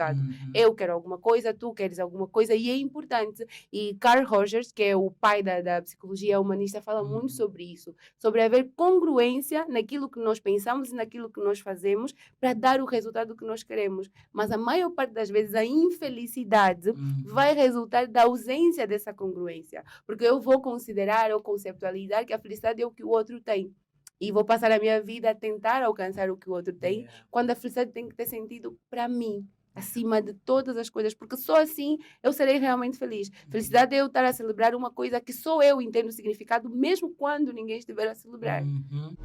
significado. Uhum. Eu quero alguma coisa, tu queres alguma coisa, e é importante. E Carl Rogers, que é o pai da psicologia humanista, fala muito Uhum. sobre isso, sobre haver congruência naquilo que nós pensamos e naquilo que nós fazemos para dar o resultado que nós queremos. Mas a maior parte das vezes a infelicidade Uhum. vai resultar da ausência dessa congruência, porque eu vou considerar ou conceptualizar que a felicidade é o que o outro tem. E vou passar a minha vida a tentar alcançar o que o outro tem, Yeah, quando a felicidade tem que ter sentido para mim, yeah. acima de todas as coisas, porque só assim eu serei realmente feliz. Uhum. Felicidade é eu estar a celebrar uma coisa que só eu entendo o significado, mesmo quando ninguém estiver a celebrar. Uhum.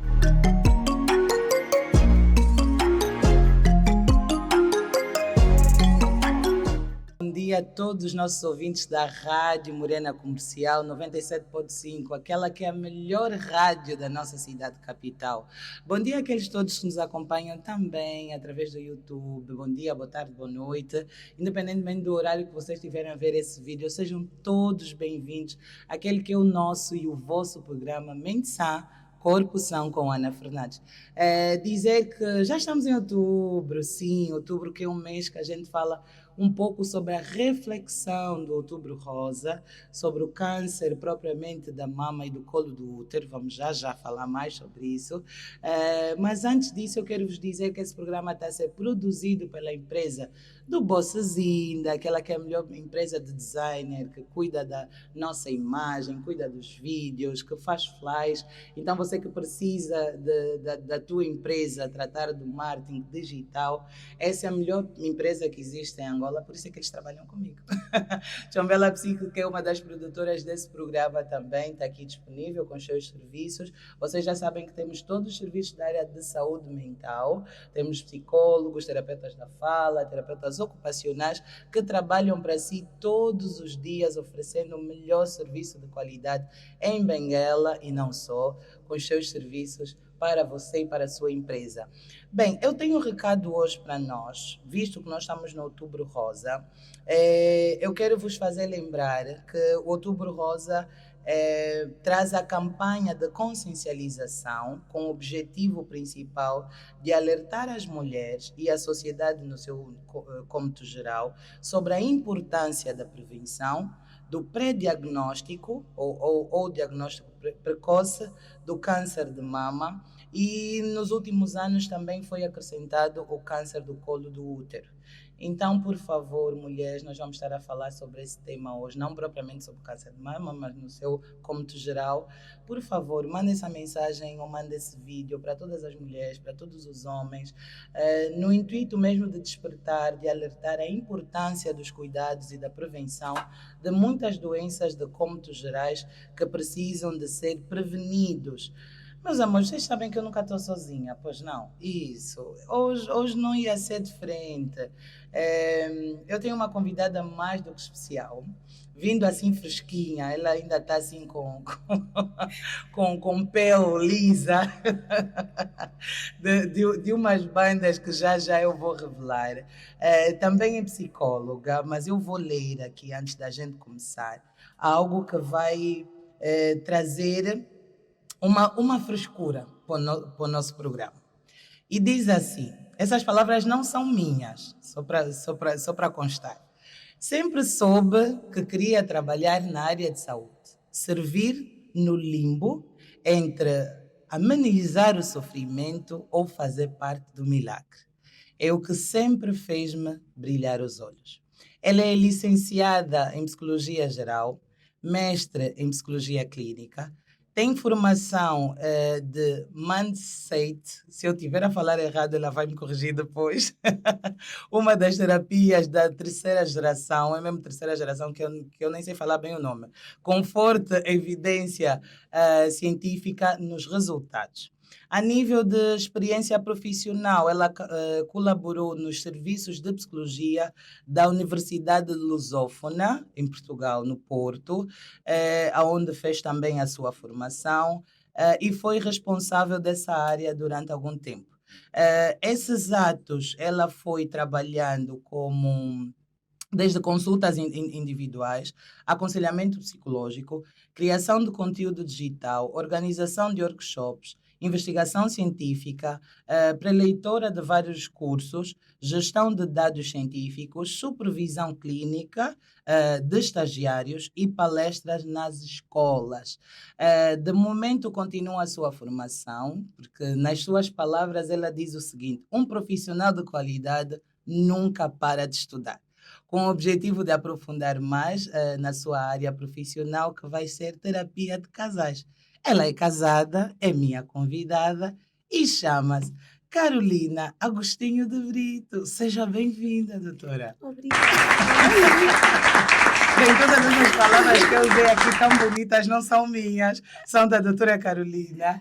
Bom dia a todos os nossos ouvintes da Rádio Morena Comercial 97.5, aquela que é a melhor rádio da nossa cidade capital. Bom dia àqueles todos que nos acompanham também através do YouTube. Bom dia, boa tarde, boa noite. Independentemente do horário que vocês estiverem a ver esse vídeo, sejam todos bem-vindos àquele que é o nosso e o vosso programa Mente Sã, Corpo São com Ana Fernandes. Dizer que já estamos em outubro, sim, outubro que é um mês que a gente fala um pouco sobre a reflexão do Outubro Rosa, sobre o câncer propriamente da mama e do colo do útero. Vamos já falar mais sobre isso. Mas antes disso, eu quero vos dizer que esse programa está a ser produzido pela empresa do Bossazinda, aquela que é a melhor empresa de designer, que cuida da nossa imagem, cuida dos vídeos, que faz flyers. Então, você que precisa da tua empresa tratar do marketing digital, essa é a melhor empresa que existe em Angola, por isso é que eles trabalham comigo. Chombela Psico, que é uma das produtoras desse programa também, está aqui disponível com os seus serviços. Vocês já sabem que temos todos os serviços da área de saúde mental, temos psicólogos, terapeutas da fala, terapeutas ocupacionais, que trabalham para si todos os dias, oferecendo o melhor serviço de qualidade em Benguela e não só, com os seus serviços para você e para a sua empresa. Bem, eu tenho um recado hoje para nós, visto que nós estamos no Outubro Rosa. Eu quero vos fazer lembrar que o Outubro Rosa traz a campanha de consciencialização com o objetivo principal de alertar as mulheres e a sociedade no seu cômputo geral sobre a importância da prevenção, do pré-diagnóstico ou diagnóstico precoce do câncer de mama, e nos últimos anos também foi acrescentado o câncer do colo do útero. Então, por favor, mulheres, nós vamos estar a falar sobre esse tema hoje, não propriamente sobre o câncer de mama, mas no seu cômputo geral. Por favor, mande essa mensagem ou mande esse vídeo para todas as mulheres, para todos os homens, no intuito mesmo de despertar, de alertar a importância dos cuidados e da prevenção de muitas doenças de cômputos gerais que precisam de ser prevenidos. Meus amores, vocês sabem que eu nunca estou sozinha, pois não? Isso. Hoje não ia ser diferente. Eu tenho uma convidada mais do que especial, vindo assim fresquinha, ela ainda está assim com pele lisa, de umas bandas que já eu vou revelar. Também é psicóloga, mas eu vou ler aqui, antes da gente começar, algo que vai trazer uma frescura para o nosso programa. E diz assim, essas palavras não são minhas, só para constar. Sempre soube que queria trabalhar na área de saúde, servir no limbo entre amenizar o sofrimento ou fazer parte do milagre. É o que sempre fez-me brilhar os olhos. Ela é licenciada em Psicologia Geral, mestre em Psicologia Clínica, tem formação de Mindset. Se eu estiver a falar errado, ela vai me corrigir depois. Uma das terapias da terceira geração, é mesmo terceira geração, que eu nem sei falar bem o nome, com forte evidência científica nos resultados. A nível de experiência profissional, ela colaborou nos serviços de psicologia da Universidade Lusófona, em Portugal, no Porto, onde fez também a sua formação, e foi responsável dessa área durante algum tempo. Esses atos, ela foi trabalhando como desde consultas individuais, aconselhamento psicológico, criação de conteúdo digital, organização de workshops, investigação científica, preleitora de vários cursos, gestão de dados científicos, supervisão clínica de estagiários e palestras nas escolas. De momento, continua a sua formação, porque, nas suas palavras, ela diz o seguinte: um profissional de qualidade nunca para de estudar, com o objetivo de aprofundar mais na sua área profissional, que vai ser terapia de casais. Ela é casada, é minha convidada e chama-se Carolina Agostinho de Brito. Seja bem-vinda, doutora. Obrigada. Bem, todas as palavras que eu usei aqui tão bonitas não são minhas, são da doutora Carolina,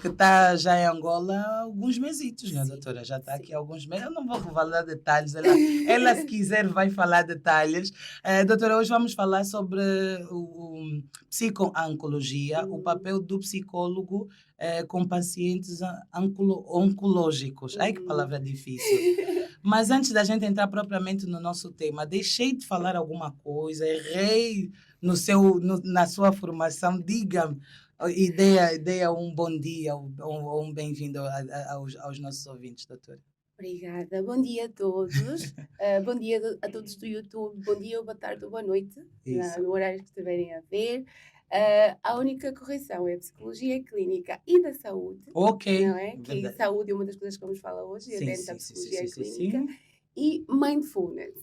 que está já em Angola há alguns mesitos, né, doutora? Já está aqui há alguns meses. Eu não vou revelar detalhes, ela se quiser vai falar detalhes. Doutora, hoje vamos falar sobre o psico-oncologia, o papel do psicólogo com pacientes oncológicos. Ai, que palavra difícil. Mas antes da gente entrar propriamente no nosso tema, deixei de falar alguma coisa, errei na sua formação. Diga-me, ideia um bom dia ou um bem-vindo aos nossos ouvintes, doutora. Obrigada. Bom dia a todos. Bom dia a todos do YouTube. Bom dia, boa tarde ou boa noite, no horário que estiverem a ver. A única correção é a psicologia clínica e da saúde. Ok. Não é? Que a saúde é uma das coisas que vamos falar hoje, Sim, dentro da psicologia clínica. Sim. E mindfulness.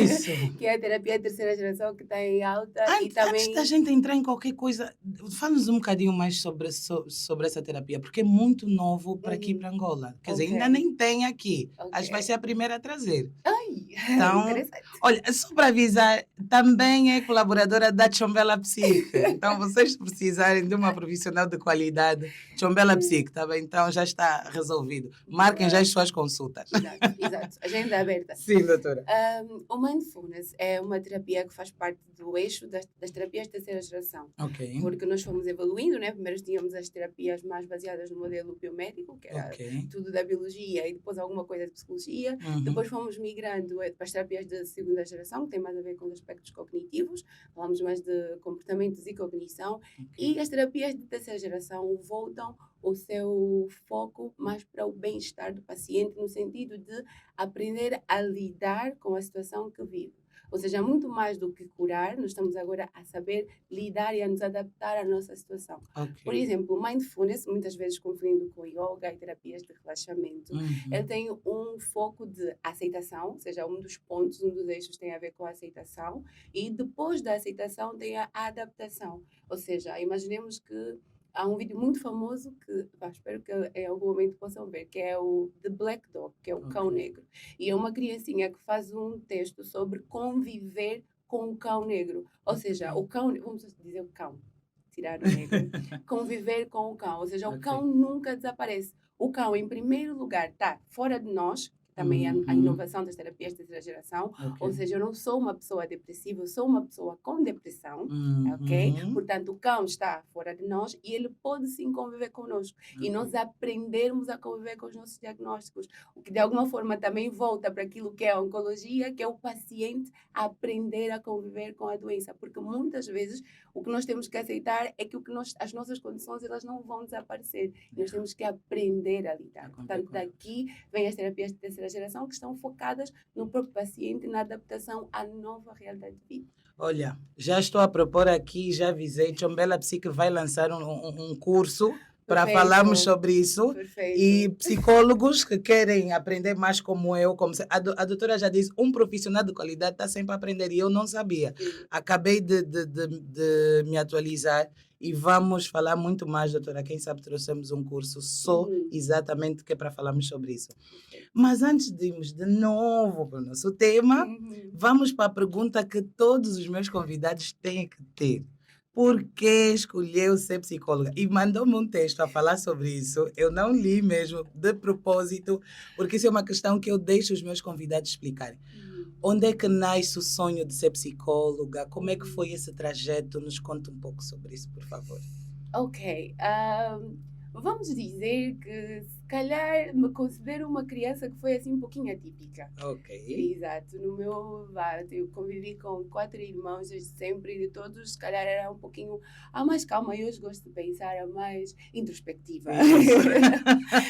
Isso. Que é a terapia de terceira geração que está em alta. Antes da gente entrar em qualquer coisa, fala-nos um bocadinho mais sobre essa terapia, porque é muito novo para aqui, para Angola. Quer dizer, ainda nem tem aqui. Acho que vai ser a primeira a trazer. Ai, então, interessante. Olha, só para avisar, também é colaboradora da Chombela Psique. Então, vocês precisarem de uma profissional de qualidade, Chombela Psique, tá bem? Então, já está resolvido. Marquem já as suas consultas. Exato. Agenda aberta. Sim, doutora. O Mindfulness é uma terapia que faz parte do eixo das terapias de terceira geração. Ok. Porque nós fomos evoluindo, né? Primeiro tínhamos as terapias mais baseadas no modelo biomédico, que era tudo da biologia e depois alguma coisa de psicologia. Depois fomos migrando para as terapias de segunda geração, que tem mais a ver com os aspectos cognitivos. Falamos mais de comportamentos e cognição. E as terapias de terceira geração voltam o seu foco mais para o bem-estar do paciente, no sentido de aprender a lidar com a situação que vive. Ou seja, muito mais do que curar, nós estamos agora a saber lidar e a nos adaptar à nossa situação. Por exemplo, mindfulness, muitas vezes confundindo com yoga e terapias de relaxamento, ele tem um foco de aceitação, ou seja, um dos pontos, um dos eixos tem a ver com a aceitação, e depois da aceitação tem a adaptação. Ou seja, imaginemos que há um vídeo muito famoso que espero que em algum momento possam ver, que é o The Black Dog, que é o cão negro. E é uma criancinha que faz um texto sobre conviver com o cão negro. Ou seja, o cão, vamos dizer o cão, tirar o negro, conviver com o cão. Ou seja, o cão nunca desaparece. O cão, em primeiro lugar, está fora de nós, também a inovação das terapias de terceira geração, ou seja, eu não sou uma pessoa depressiva, eu sou uma pessoa com depressão, ok? Portanto, o cão está fora de nós e ele pode sim conviver conosco. E nós aprendermos a conviver com os nossos diagnósticos, o que de alguma forma também volta para aquilo que é a oncologia, que é o paciente aprender a conviver com a doença, porque muitas vezes o que nós temos que aceitar é que as nossas condições elas não vão desaparecer, nós temos que aprender a lidar. Portanto, daqui vem as terapias de terceira geração que estão focadas no próprio paciente, na adaptação à nova realidade de vida. Olha, já estou a propor aqui, já avisei, Chombela Psique vai lançar um curso para falarmos sobre isso. Perfeito. E psicólogos que querem aprender mais como eu, a doutora já disse, um profissional de qualidade está sempre a aprender e eu não sabia. Acabei de me atualizar e vamos falar muito mais, doutora. Quem sabe trouxemos um curso só exatamente que é para falarmos sobre isso. Mas antes de irmos de novo para o nosso tema, vamos para a pergunta que todos os meus convidados têm que ter. Por que escolheu ser psicóloga? E mandou-me um texto a falar sobre isso. Eu não li mesmo, de propósito, porque isso é uma questão que eu deixo os meus convidados explicarem. Onde é que nasce o sonho de ser psicóloga? Como é que foi esse trajeto? Nos conta um pouco sobre isso, por favor. Ok. Vamos dizer que, se calhar me considero uma criança que foi assim um pouquinho atípica. Ok. Exato. No meu, eu convivi com 4 irmãos desde sempre e de todos, se calhar era um pouquinho a mais calma. E hoje gosto de pensar a mais introspectiva.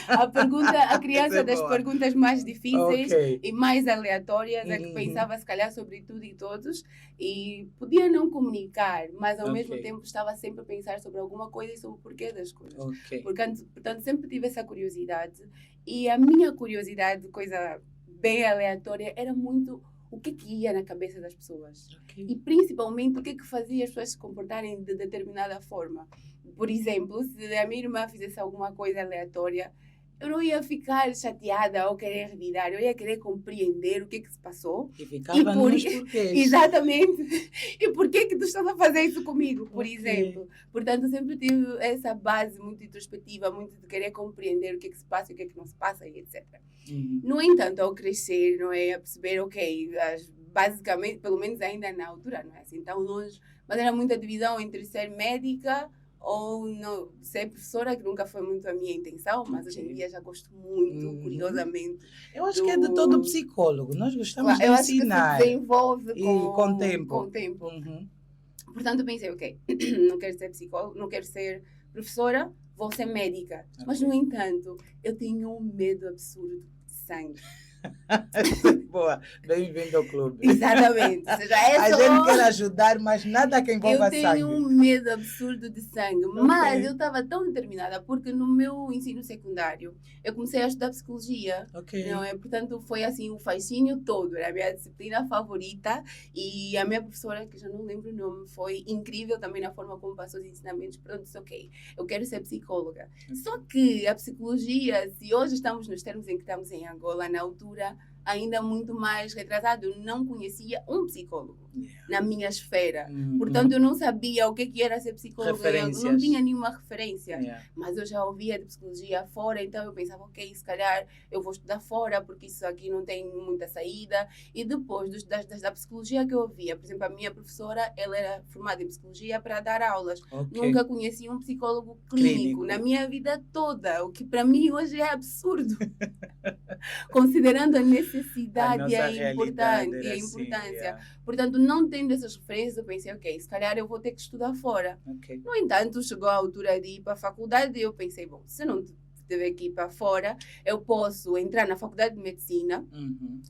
A criança das perguntas mais difíceis e mais aleatórias, é que pensava se calhar sobre tudo e todos e podia não comunicar, mas ao mesmo tempo estava sempre a pensar sobre alguma coisa e sobre o porquê das coisas. Portanto, sempre tive essa curiosidade e a minha curiosidade, coisa bem aleatória, era muito o que ia na cabeça das pessoas. E principalmente o que fazia as pessoas se comportarem de determinada forma. Por exemplo, se a minha irmã fizesse alguma coisa aleatória, eu não ia ficar chateada ou querer revidar, eu ia querer compreender o que se passou. E ficava nos porquês. Exatamente. E por que tu estás a fazer isso comigo, por exemplo? Portanto, sempre tive essa base muito introspectiva, muito de querer compreender o que se passa e o que não se passa, e etc. No entanto, ao crescer, não é, a perceber, basicamente, pelo menos ainda na altura, não é assim tão longe, mas era muita divisão entre ser médica ou não, ser professora, que nunca foi muito a minha intenção, mas hoje em dia já gosto muito, curiosamente. Eu acho que é de todo psicólogo, nós gostamos de ensinar. Eu acho que se desenvolve com o tempo. Com o tempo. Portanto, eu pensei, não quero ser psicólogo, não quero ser professora, vou ser médica. Mas, no entanto, eu tenho um medo absurdo de sangue. Boa, bem-vindo ao clube. Exatamente. Ou seja, a gente quer ajudar, mas nada que envolva sangue. Eu tenho um medo absurdo de sangue, mas eu estava tão determinada porque no meu ensino secundário eu comecei a estudar psicologia. Não é? Portanto, foi assim o fascínio todo, era a minha disciplina favorita e a minha professora, que já não lembro o nome, foi incrível também na forma como passou os ensinamentos. Portanto, disse, eu quero ser psicóloga. Só que a psicologia, se hoje estamos nos termos em que estamos em Angola, na altura, ainda muito mais retrasado, eu não conhecia um psicólogo na minha esfera. Portanto, eu não sabia o que era ser psicólogo, eu não tinha nenhuma referência. Mas eu já ouvia de psicologia fora, então eu pensava, se calhar eu vou estudar fora, porque isso aqui não tem muita saída. E depois da psicologia que eu ouvia, por exemplo, a minha professora, ela era formada em psicologia para dar aulas. Nunca conheci um psicólogo clínico na minha vida toda, o que para mim hoje é absurdo. Considerando a necessidade e a importância. Portanto, não tendo essas referências, eu pensei, se calhar eu vou ter que estudar fora. No entanto, chegou a altura de ir para a faculdade e eu pensei, se não tiver que ir para fora, eu posso entrar na faculdade de medicina,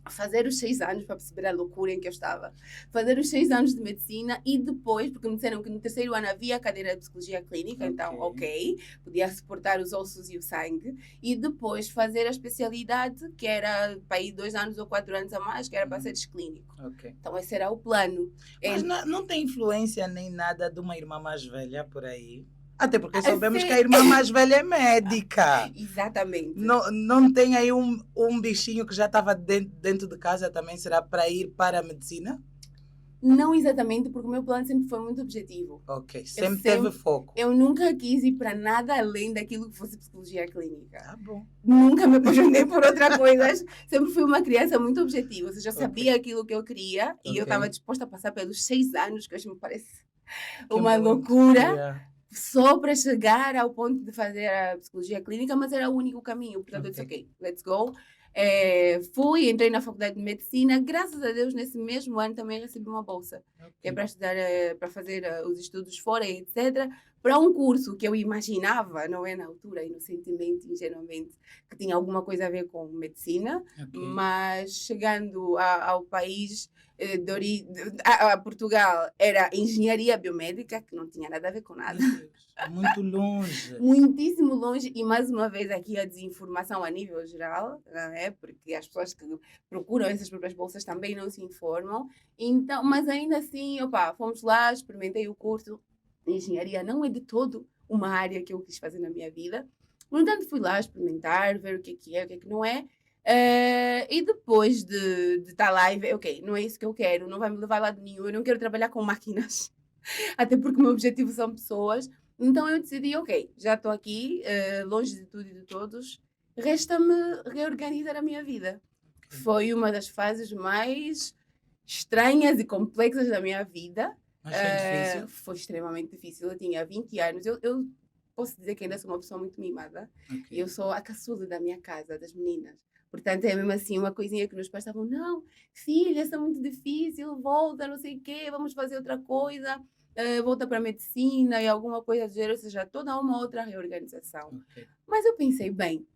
fazer os 6 anos, para perceber a loucura em que eu estava, fazer os 6 anos de medicina e depois, porque me disseram que no 3º ano havia a cadeira de psicologia clínica, então, podia suportar os ossos e o sangue, e depois fazer a especialidade, que era para ir 2 anos ou 4 anos a mais, que era para seres clínico. Então, esse era o plano. Mas não tem influência nem nada de uma irmã mais velha por aí? Até porque sabemos que a irmã mais velha é médica. Exatamente. Não tem aí um bichinho que já estava dentro de casa também, será para ir para a medicina? Não exatamente, porque o meu plano sempre foi muito objetivo. Sempre teve foco. Eu nunca quis ir para nada além daquilo que fosse psicologia clínica. Tá bom. Nunca me apaixonei por outra coisa. Sempre fui uma criança muito objetiva. Ou seja, eu sabia aquilo que eu queria e eu estava disposta a passar pelos 6 anos, que hoje me parece uma loucura. Só para chegar ao ponto de fazer a psicologia clínica, mas era o único caminho. Portanto, eu disse, let's go. Entrei na faculdade de medicina. Graças a Deus, nesse mesmo ano também recebi uma bolsa. Que é para estudar, para fazer os estudos fora, etc. Para um curso que eu imaginava, não é na altura, inocentemente, ingenuamente, que tinha alguma coisa a ver com medicina. Mas chegando ao país, a Portugal, era engenharia biomédica, que não tinha nada a ver com nada. Muito longe. Muitíssimo longe. E mais uma vez aqui a desinformação a nível geral, não é? Porque as pessoas que procuram essas próprias bolsas também não se informam. Então, mas ainda assim, fomos lá, experimentei o curso. Engenharia não é de todo uma área que eu quis fazer na minha vida. No entanto, fui lá experimentar, ver o que é, o que não é. E depois de estar lá e ver, não é isso que eu quero, não vai me levar a lado nenhum, eu não quero trabalhar com máquinas, até porque o meu objetivo são pessoas. Então eu decidi, já estou aqui, longe de tudo e de todos, resta-me reorganizar a minha vida. Foi uma das fases mais estranhas e complexas da minha vida. Mas foi difícil? Foi extremamente difícil, eu tinha 20 anos, eu posso dizer que ainda sou uma pessoa muito mimada. Ok. Eu sou a caçula da minha casa, das meninas. Portanto, é mesmo assim uma coisinha que meus pais estavam, não, filha, isso é muito difícil, volta, não sei o quê, vamos fazer outra coisa, volta para a medicina e alguma coisa do gênero, ou seja, toda uma outra reorganização. Ok. Mas eu pensei, bem,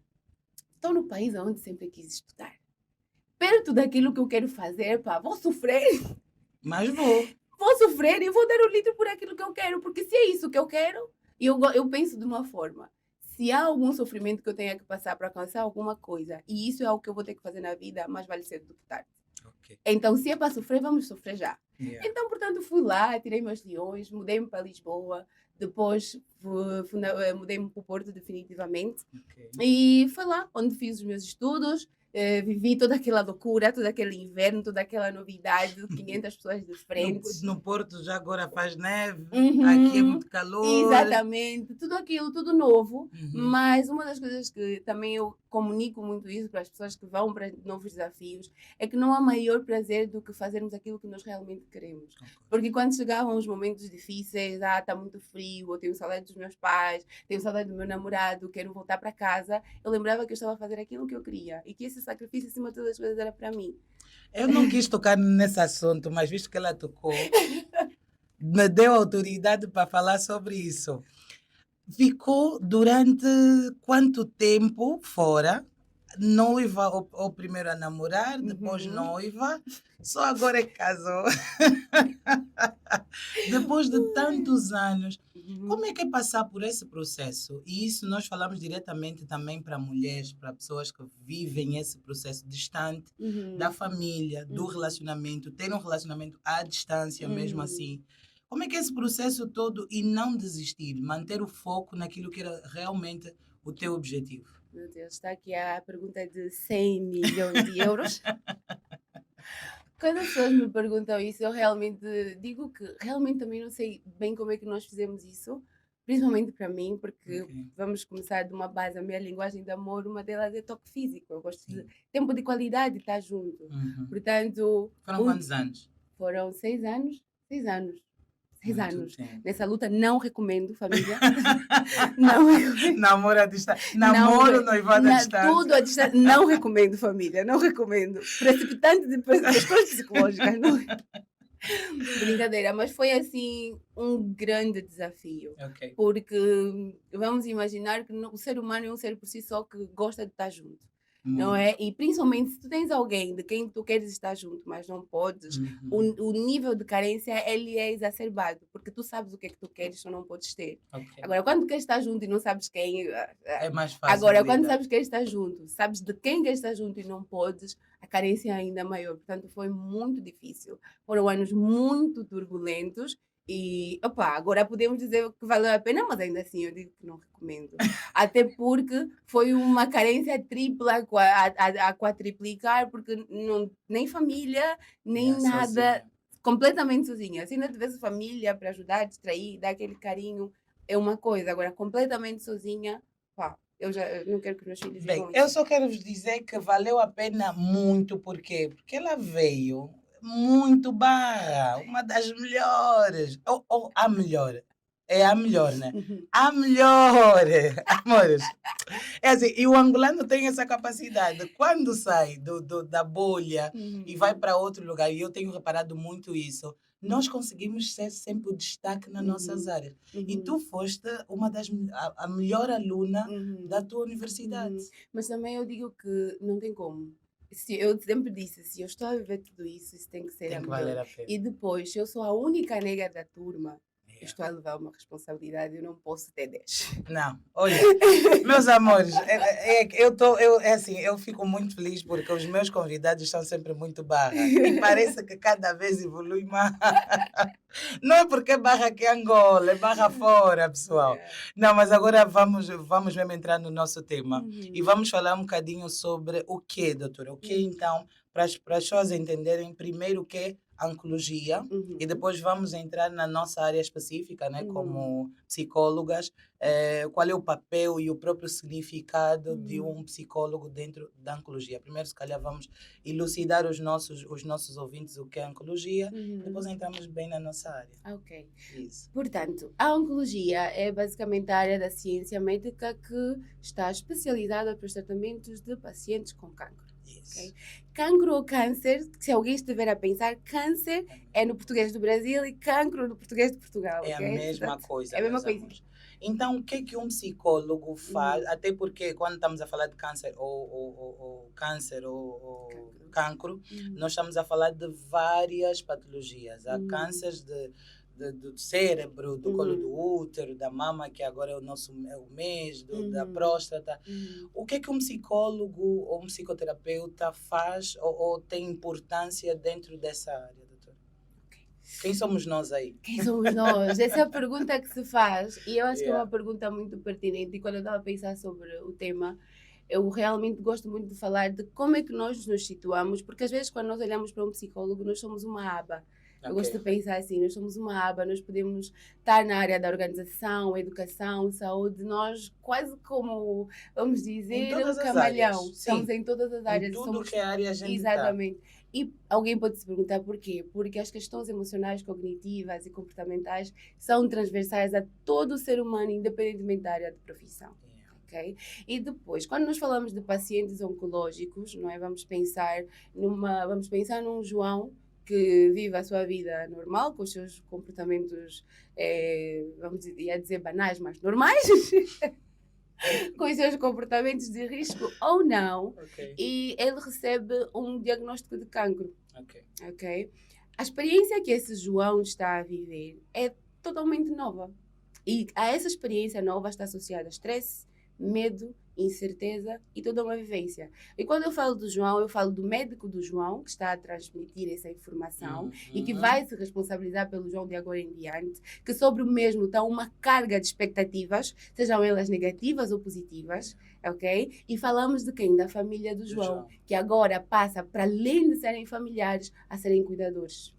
estou no país onde sempre quis estudar. Perto daquilo que eu quero fazer, pá, vou sofrer. Mas vou. Vou sofrer e vou dar o litro por aquilo que eu quero, porque se é isso que eu quero, eu penso de uma forma. Se há algum sofrimento que eu tenha que passar para alcançar alguma coisa, e isso é algo que eu vou ter que fazer na vida, mais vale cedo do que tarde. Ok. Então, se é para sofrer, vamos sofrer já. Yeah. Então, portanto, fui lá, tirei meus leões, mudei-me para Lisboa, depois mudei-me para o Porto definitivamente. Ok. E foi lá onde fiz os meus estudos, vivi toda aquela loucura, todo aquele inverno, toda aquela novidade, 500 pessoas diferentes. No Porto já agora faz neve, Uhum. aqui é muito calor. Exatamente, tudo aquilo, tudo novo. Uhum. Mas uma das coisas que também eu comunico muito isso para as pessoas que vão para novos desafios é que não há maior prazer do que fazermos aquilo que nós realmente queremos. Porque quando chegavam os momentos difíceis, está muito frio, eu tenho saudade dos meus pais, tenho saudade do meu namorado, quero voltar para casa, eu lembrava que eu estava a fazer aquilo que eu queria e que esse sacrifício acima de todas as coisas era para mim. Eu não quis tocar nesse assunto, mas visto que ela tocou, me deu autoridade para falar sobre isso. Ficou durante quanto tempo fora? Noiva ou primeiro a namorar, depois noiva, só agora é que casou. Depois de tantos anos, como é que é passar por esse processo? E isso nós falamos diretamente também para mulheres, para pessoas que vivem esse processo distante da família, do relacionamento, ter um relacionamento à distância mesmo assim. Como é que é esse processo todo e não desistir, manter o foco naquilo que era realmente o teu objetivo? Meu Deus, está aqui a pergunta de 100 milhões de euros. Quando as pessoas me perguntam isso, eu realmente digo que realmente também não sei bem como é que nós fizemos isso, principalmente para mim, porque vamos começar de uma base, a minha linguagem de amor, uma delas é toque físico. Eu gosto de tempo de qualidade, estar junto. Portanto, foram quantos anos? Foram 6 anos. 6 anos. 6 anos. Tempo. Nessa luta não recomendo, família. Não recomendo. Namoro à distância. Namoro, noivado à distância. Tudo à distância. Não recomendo, família. Não recomendo. Precipitante de questões psicológicas. Não. Brincadeira, mas foi assim um grande desafio. Porque vamos imaginar que o ser humano é um ser por si só que gosta de estar junto. Não é? E principalmente se tu tens alguém de quem tu queres estar junto, mas não podes, o nível de carência ele é exacerbado, porque tu sabes o que é que tu queres ou não podes ter. Agora, quando tu queres estar junto e não sabes quem... É mais fácil. Agora, quando sabes que queres estar junto, sabes de quem queres estar junto e não podes, a carência é ainda maior. Portanto, foi muito difícil. Foram anos muito turbulentos. E, agora podemos dizer que valeu a pena, mas ainda assim eu digo que não recomendo. Até porque foi uma carência tripla a quadriplicar, porque nem família, nem nada, sozinha. Completamente sozinha. Se ainda tivesse família para ajudar, distrair, dar aquele carinho, é uma coisa. Agora, completamente sozinha, eu já não quero que meus filhos vivam isso. Eu só quero vos dizer que valeu a pena muito, por quê? Porque ela veio... muito barra, uma das melhores, ou a melhor, é a melhor, né? A melhor, amores. É assim, e o angolano tem essa capacidade, quando sai da bolha e vai para outro lugar, e eu tenho reparado muito isso, nós conseguimos ser sempre o destaque nas nossas áreas. E tu foste a melhor aluna da tua universidade. Mas também eu digo que não tem como. Eu sempre disse, se eu estou a viver tudo isso, isso tem que ser a melhor. E depois, se eu sou a única negra da turma, eu estou a levar uma responsabilidade, eu não posso ter 10. Não, olha, meus amores, eu fico muito feliz porque os meus convidados são sempre muito barra e parece que cada vez evolui mais. Não é porque é barra aqui em Angola, é barra fora, pessoal. Não, mas agora vamos mesmo entrar no nosso tema e vamos falar um bocadinho sobre o que, doutora? O que então para as pessoas entenderem primeiro o que é a oncologia e depois vamos entrar na nossa área específica, né, como psicólogas, qual é o papel e o próprio significado de um psicólogo dentro da oncologia. Primeiro, se calhar, vamos elucidar os nossos ouvintes o que é a oncologia, depois entramos bem na nossa área. Ok. Isso. Portanto, a oncologia é basicamente a área da ciência médica que está especializada para os tratamentos de pacientes com cancro. Okay? Cancro ou câncer, se alguém estiver a pensar, câncer é no português do Brasil e cancro no português de Portugal. É okay? a mesma coisa. É a mesma coisa. Então, o que é que um psicólogo faz? Até porque quando estamos a falar de câncer ou cancro, nós estamos a falar de várias patologias. Há cânceres do cérebro, do colo do útero, da mama, que agora é o mês, da próstata. O que é que um psicólogo ou um psicoterapeuta faz ou tem importância dentro dessa área, doutora? Quem somos nós aí? Quem somos nós? Essa é a pergunta que se faz e eu acho que é uma pergunta muito pertinente. E quando eu estava a pensar sobre o tema, eu realmente gosto muito de falar de como é que nós nos situamos, porque às vezes quando nós olhamos para um psicólogo, nós somos uma aba. Eu gosto de pensar assim, nós somos uma aba, nós podemos estar na área da organização, educação, saúde, nós quase como, vamos dizer, um camaleão. Estamos em todas as áreas. Em tudo que é área a gente exatamente. E alguém pode se perguntar por quê? Porque as questões emocionais, cognitivas e comportamentais são transversais a todo o ser humano, independentemente da área de profissão. Okay? E depois, quando nós falamos de pacientes oncológicos, não é? Vamos pensar num João que vive a sua vida normal, com os seus comportamentos, ia dizer banais, mas normais, com os seus comportamentos de risco ou não, e ele recebe um diagnóstico de cancro. Okay? A experiência que esse João está a viver é totalmente nova. E a essa experiência nova está associada a estresse, medo, incerteza e toda uma vivência. E quando eu falo do João, eu falo do médico do João, que está a transmitir essa informação e que vai se responsabilizar pelo João de agora em diante, que sobre o mesmo está uma carga de expectativas, sejam elas negativas ou positivas, ok? E falamos de quem? Da família do João, que agora passa, para além de serem familiares, a serem cuidadores.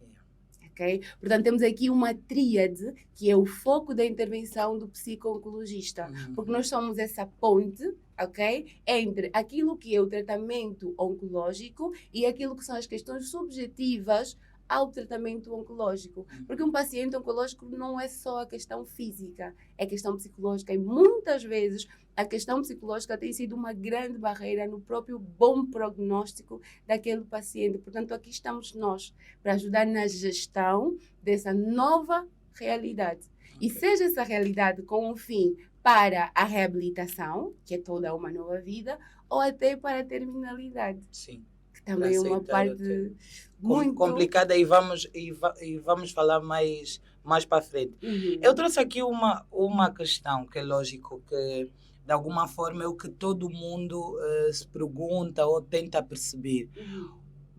Okay? Portanto, temos aqui uma tríade que é o foco da intervenção do psico-oncologista, porque nós somos essa ponte, ok? Entre aquilo que é o tratamento oncológico e aquilo que são as questões subjetivas ao tratamento oncológico. Porque um paciente oncológico não é só a questão física, é a questão psicológica. E muitas vezes a questão psicológica tem sido uma grande barreira no próprio bom prognóstico daquele paciente. Portanto, aqui estamos nós para ajudar na gestão dessa nova realidade. E seja essa realidade com um fim para a reabilitação, que é toda uma nova vida, ou até para a terminalidade. Sim. Também é uma parte muito complicada e vamos falar mais para frente. Eu trouxe aqui uma questão que é lógico que de alguma forma é o que todo mundo se pergunta ou tenta perceber.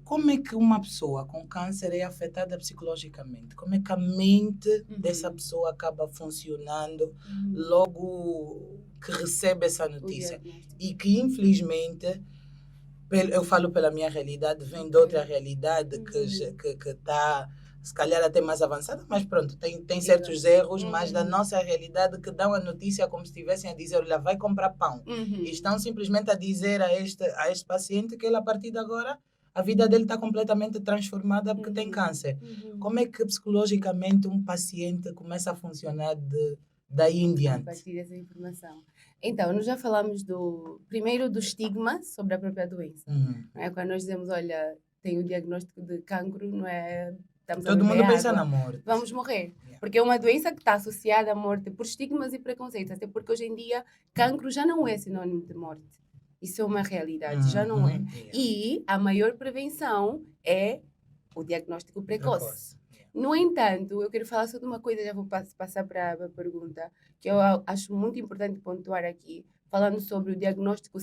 Como é que uma pessoa com câncer é afetada psicologicamente? Como é que a mente dessa pessoa acaba funcionando logo que recebe essa notícia? E que infelizmente, eu falo pela minha realidade, vem de outra realidade que está, se calhar, até mais avançada, mas pronto, tem certos erros, mas da nossa realidade que dão a notícia como se estivessem a dizer, olha, vai comprar pão. E estão simplesmente a dizer a este paciente que ele, a partir de agora, a vida dele está completamente transformada porque tem câncer. Como é que psicologicamente um paciente começa a funcionar daí em diante? A partir dessa informação. Então, nós já falamos primeiro do estigma sobre a própria doença. Não é? Quando nós dizemos, olha, tem o diagnóstico de cancro, não é? Todo mundo pensa na morte. Vamos morrer. Porque é uma doença que está associada à morte por estigmas e preconceitos. Até porque hoje em dia, cancro já não é sinônimo de morte. Isso é uma realidade, já não é. E a maior prevenção é o diagnóstico precoce. No entanto, eu quero falar só de uma coisa, já vou passar para a pergunta, que eu acho muito importante pontuar aqui, falando sobre o diagnóstico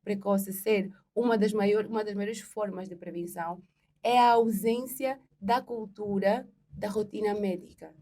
precoce ser uma das maiores formas de prevenção, é a ausência da cultura da rotina médica.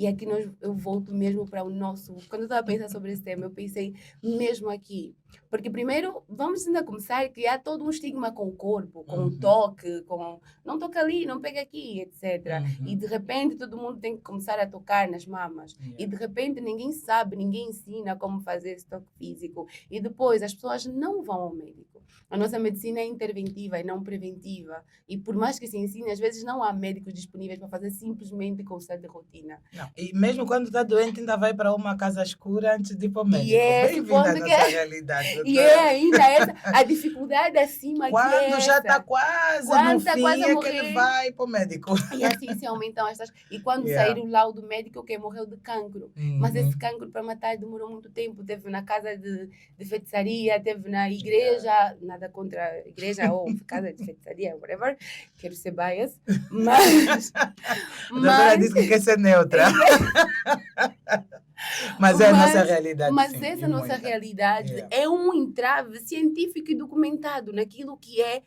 E aqui eu volto mesmo para o nosso... Quando eu estava a pensar sobre esse tema, eu pensei mesmo aqui. Porque primeiro, vamos ainda começar a criar todo um estigma com o corpo, com o toque, com não toca ali, não pega aqui, etc. E de repente todo mundo tem que começar a tocar nas mamas. E de repente ninguém sabe, ninguém ensina como fazer esse toque físico. E depois as pessoas não vão ao médico. A nossa medicina é interventiva e não preventiva. E por mais que se ensine, às vezes não há médicos disponíveis para fazer simplesmente consulta de rotina. Não. E mesmo quando está doente, ainda vai para uma casa escura antes de ir para o médico. E é bem-vindo à nossa realidade. E é ainda essa, a dificuldade acima quando que é já está quase no fim, quase é que ele vai para o médico. E assim se aumentam estas... E quando sair o laudo médico, que morreu de cancro. Mas esse cancro para matar demorou muito tempo. Teve na casa de feitiçaria, teve na igreja, nada contra a igreja ou casa de feitiçaria, whatever. Quero ser bias. Mas... A doutora disse que quer ser neutra. Mas é a nossa realidade. Mas sim, essa nossa realidade é um entrave científico e documentado naquilo que é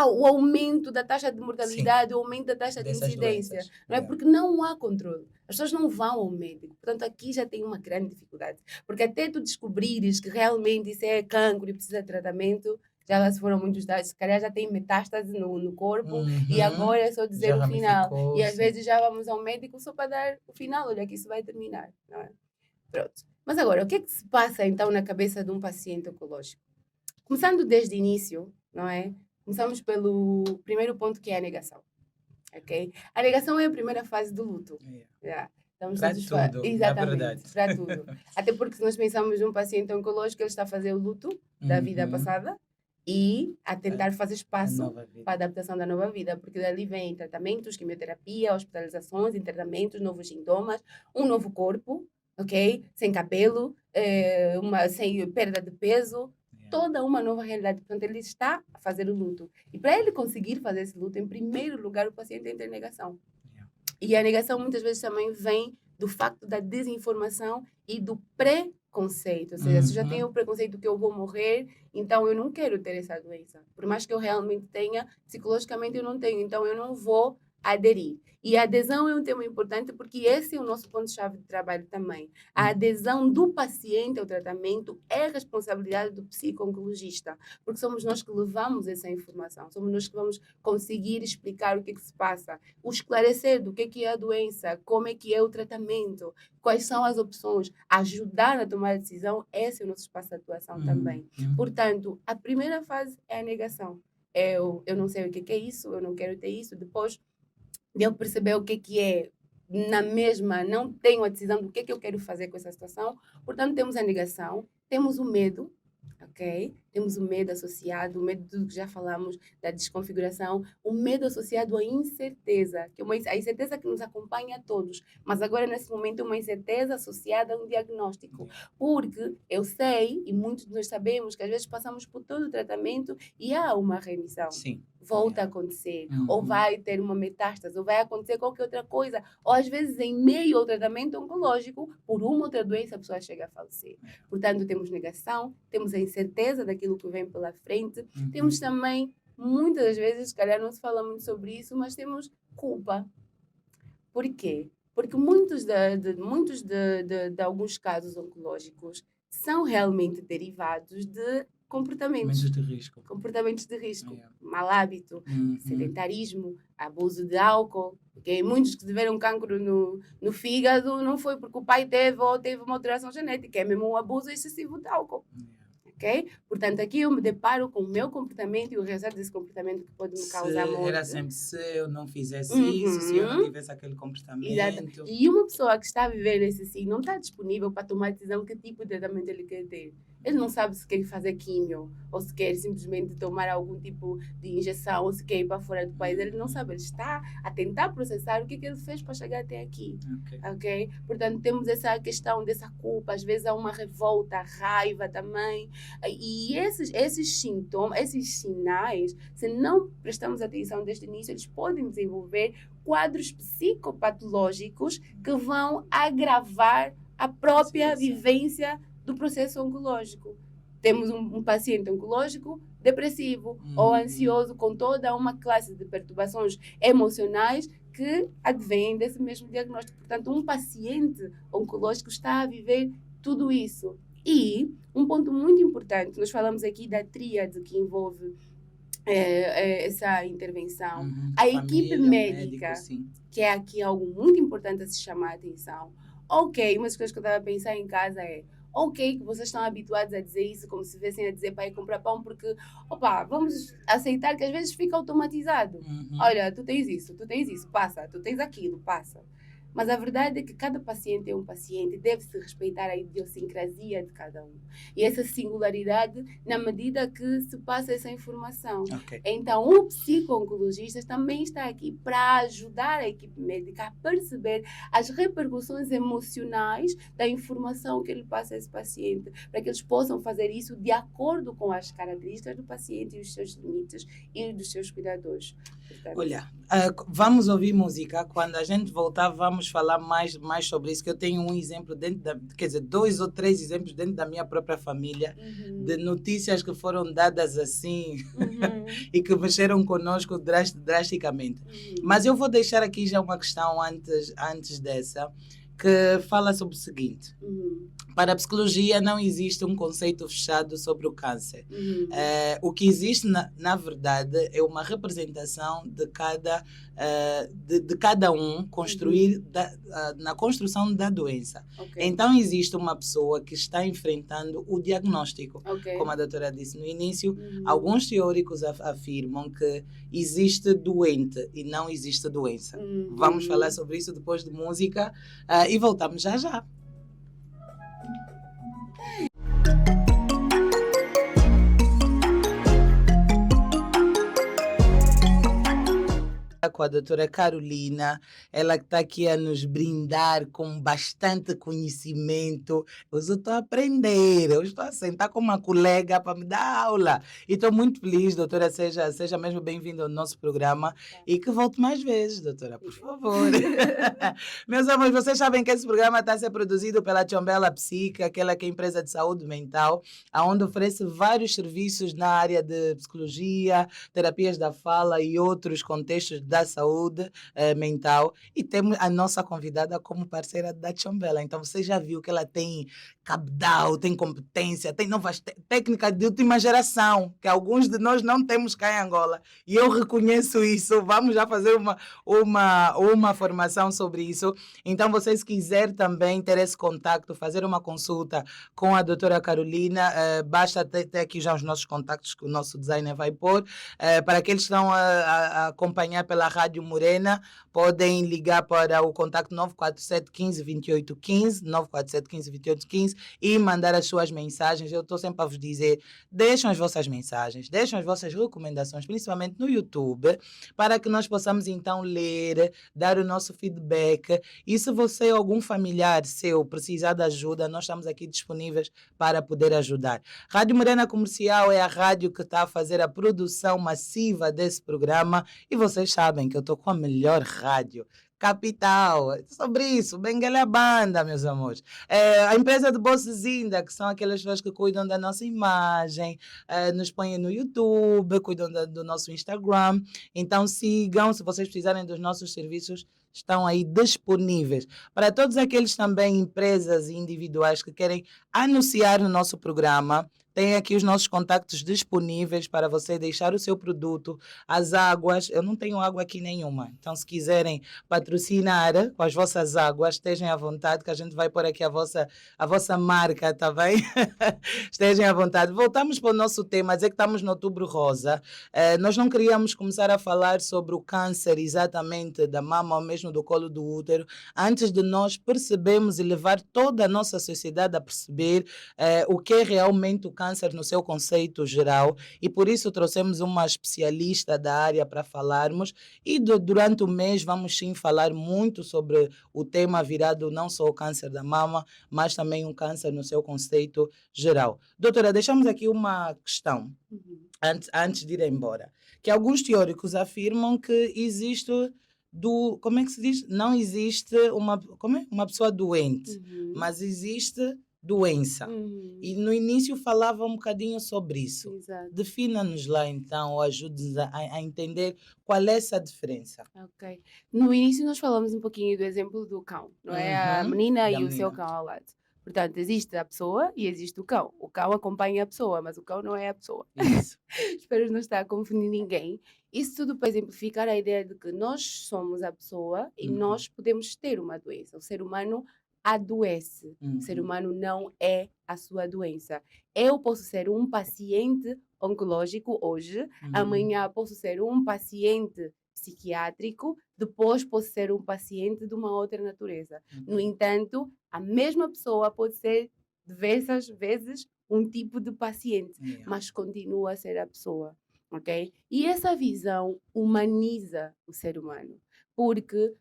o aumento da taxa de mortalidade, o aumento da taxa de incidência. Não é? Porque não há controle. As pessoas não vão ao médico. Portanto, aqui já tem uma grande dificuldade. Porque até tu descobrires que realmente isso é cancro e precisa de tratamento, já lá se foram muitos dados, se calhar já tem metástase no corpo e agora é só dizer o final. E às vezes já vamos ao médico só para dar o final, olha que isso vai terminar. Não é? Pronto. Mas agora, o que é que se passa então na cabeça de um paciente oncológico? Começando desde o início, não é? Começamos pelo primeiro ponto, que é a negação. Ok? A negação é a primeira fase do luto. Para tudo, exatamente, para tudo. Até porque se nós pensamos num paciente oncológico, ele está a fazer o luto da vida passada e a tentar fazer espaço para a adaptação da nova vida, porque dali vem tratamentos, quimioterapia, hospitalizações, internamentos, novos sintomas, um novo corpo, ok? Sem cabelo, sem perda de peso, toda uma nova realidade. Portanto, ele está a fazer o luto. E para ele conseguir fazer esse luto, em primeiro lugar, o paciente entra em negação. E a negação muitas vezes também vem do facto da desinformação e do preconceito. Ou seja, se eu já tenho o preconceito que eu vou morrer, então eu não quero ter essa doença. Por mais que eu realmente tenha, psicologicamente eu não tenho, então eu não vou aderir. E a adesão é um tema importante porque esse é o nosso ponto-chave de trabalho também. A adesão do paciente ao tratamento é responsabilidade do psico-oncologista, porque somos nós que levamos essa informação, somos nós que vamos conseguir explicar o que se passa, o esclarecer do que é a doença, como é que é o tratamento, quais são as opções, ajudar a tomar a decisão, esse é o nosso espaço de atuação também. Portanto, a primeira fase é a negação. Eu não sei o que é isso, eu não quero ter isso, depois de eu perceber o que é, na mesma, não tenho a decisão do que eu quero fazer com essa situação. Portanto, temos a negação, temos o medo, ok? Temos o medo associado, o medo do que já falamos, da desconfiguração, o medo associado à incerteza, que é a incerteza que nos acompanha a todos, mas agora nesse momento é uma incerteza associada a um diagnóstico, porque eu sei, e muitos de nós sabemos, que às vezes passamos por todo o tratamento e há uma remissão. Sim. Volta a acontecer, ou vai ter uma metástase, ou vai acontecer qualquer outra coisa, ou às vezes em meio ao tratamento oncológico, por uma outra doença a pessoa chega a falecer. Portanto, temos negação, temos a incerteza daquilo que vem pela frente, temos também, muitas das vezes, se calhar não se fala muito sobre isso, mas temos culpa. Por quê? Porque muitos de alguns casos oncológicos são realmente derivados de comportamentos de risco, mau hábito, sedentarismo, abuso de álcool. Okay? Muitos que tiveram cancro no fígado não foi porque o pai teve ou teve uma alteração genética, é mesmo um abuso excessivo de álcool. Okay? Portanto, aqui eu me deparo com o meu comportamento e o resultado desse comportamento que pode me causar morte. Era sempre se eu não fizesse isso, se eu não tivesse aquele comportamento. Exato. E uma pessoa que está a viver nesse assim não está disponível para tomar decisão que tipo de tratamento ele quer ter. Ele não sabe se quer fazer químio, ou se quer simplesmente tomar algum tipo de injeção, ou se quer ir para fora do país. Ele não sabe, ele está a tentar processar o que ele fez para chegar até aqui. Okay? Portanto, temos essa questão dessa culpa, às vezes há uma revolta, raiva também. E esses sintomas, esses sinais, se não prestamos atenção desde o início, eles podem desenvolver quadros psicopatológicos que vão agravar a própria vivência do processo oncológico. temos um paciente oncológico depressivo ou ansioso, com toda uma classe de perturbações emocionais que advêm desse mesmo diagnóstico. Portanto, um paciente oncológico está a viver tudo isso. E um ponto muito importante, nós falamos aqui da tríade que envolve essa intervenção. A equipe médica, que é aqui algo muito importante a se chamar a atenção. Ok, uma das coisas que eu estava a pensar em casa é: ok, que vocês estão habituados a dizer isso como se viessem a dizer para ir comprar pão, porque, vamos aceitar que às vezes fica automatizado. Olha, tu tens isso, passa. Tu tens aquilo, passa. Mas a verdade é que cada paciente é um paciente e deve-se respeitar a idiosincrasia de cada um. E essa singularidade na medida que se passa essa informação. Okay. Então, o psico-oncologista também está aqui para ajudar a equipe médica a perceber as repercussões emocionais da informação que ele passa a esse paciente, para que eles possam fazer isso de acordo com as características do paciente e os seus limites e dos seus cuidadores. Portanto, olha, vamos ouvir música. Quando a gente voltar, vamos falar mais sobre isso, que eu tenho um exemplo quer dizer, 2 ou 3 exemplos dentro da minha própria família, de notícias que foram dadas assim e que mexeram conosco drasticamente. Mas eu vou deixar aqui já uma questão antes dessa, que fala sobre o seguinte. Para a psicologia não existe um conceito fechado sobre o câncer. O que existe, na verdade, é uma representação de cada um construir na construção da doença. Okay. Então, existe uma pessoa que está enfrentando o diagnóstico. Okay. Como a doutora disse no início, alguns teóricos afirmam que existe doente e não existe doença. Vamos falar sobre isso depois de música e voltamos já. Com a doutora Carolina, ela que está aqui a nos brindar com bastante conhecimento. Eu estou a aprender, eu estou a sentar com uma colega para me dar aula. E estou muito feliz, doutora, seja mesmo bem-vinda ao nosso programa e que volte mais vezes, doutora, por favor. Meus amores, vocês sabem que esse programa está a ser produzido pela Tchombela Psique, aquela que é empresa de saúde mental, onde oferece vários serviços na área de psicologia, terapias da fala e outros contextos da saúde mental, e temos a nossa convidada como parceira da Tchombela. Então você já viu que ela tem cabedal, tem competência, tem novas técnicas de última geração, que alguns de nós não temos cá em Angola, e eu reconheço isso. Vamos já fazer uma formação sobre isso. Então você, se quiser também ter esse contacto, fazer uma consulta com a doutora Carolina, basta ter aqui já os nossos contactos que o nosso designer vai pôr. Para aqueles que estão a acompanhar pela Rádio Morena, podem ligar para o contacto 947 15 28 15, 947 15 28 15 e mandar as suas mensagens. Eu estou sempre a vos dizer, deixem as vossas mensagens, deixem as vossas recomendações, principalmente no YouTube, para que nós possamos então ler, dar o nosso feedback. E se você ou algum familiar seu precisar de ajuda, nós estamos aqui disponíveis para poder ajudar. Rádio Morena Comercial é a rádio que está a fazer a produção massiva desse programa, e vocês sabem que eu estou com a melhor rádio capital. Sobre isso, Benguela é a banda, meus amores. A empresa de Bossezinda, que são aquelas pessoas que cuidam da nossa imagem, nos põem no YouTube, cuidam do nosso Instagram. Então sigam, se vocês precisarem dos nossos serviços, estão aí disponíveis. Para todos aqueles também, empresas individuais que querem anunciar no nosso programa, tem aqui os nossos contactos disponíveis para você deixar o seu produto. As águas, eu não tenho água aqui nenhuma. Então, se quiserem patrocinar com as vossas águas, estejam à vontade, que a gente vai pôr aqui a vossa marca, tá bem? Estejam à vontade. Voltamos para o nosso tema, dizer que estamos no Outubro Rosa. Nós não queríamos começar a falar sobre o câncer exatamente da mama ou mesmo do colo do útero, antes de nós percebermos e levar toda a nossa sociedade a perceber o que é realmente o câncer no seu conceito geral, e por isso trouxemos uma especialista da área para falarmos, e durante o mês vamos sim falar muito sobre o tema virado não só o câncer da mama, mas também o câncer no seu conceito geral. Doutora, deixamos aqui uma questão, antes de ir embora, que alguns teóricos afirmam que existe como é que se diz? Não existe uma pessoa doente, mas existe doença. E no início falava um bocadinho sobre isso. Exato. Defina-nos lá então, ou ajude-nos a entender qual é essa diferença. Ok. No início nós falamos um pouquinho do exemplo do cão, não é? A menina Da e o seu menina. cão ao lado. Portanto, existe a pessoa e existe o cão. O cão acompanha a pessoa, mas o cão não é a pessoa. Isso. Espero não estar a confundir ninguém. Isso tudo para exemplificar a ideia de que nós somos a pessoa e nós podemos ter uma doença. O ser humano adoece. O ser humano não é a sua doença. Eu posso ser um paciente oncológico hoje, amanhã posso ser um paciente psiquiátrico, depois posso ser um paciente de uma outra natureza. No entanto, a mesma pessoa pode ser diversas vezes um tipo de paciente, mas continua a ser a pessoa, ok? E essa visão humaniza o ser humano. Porque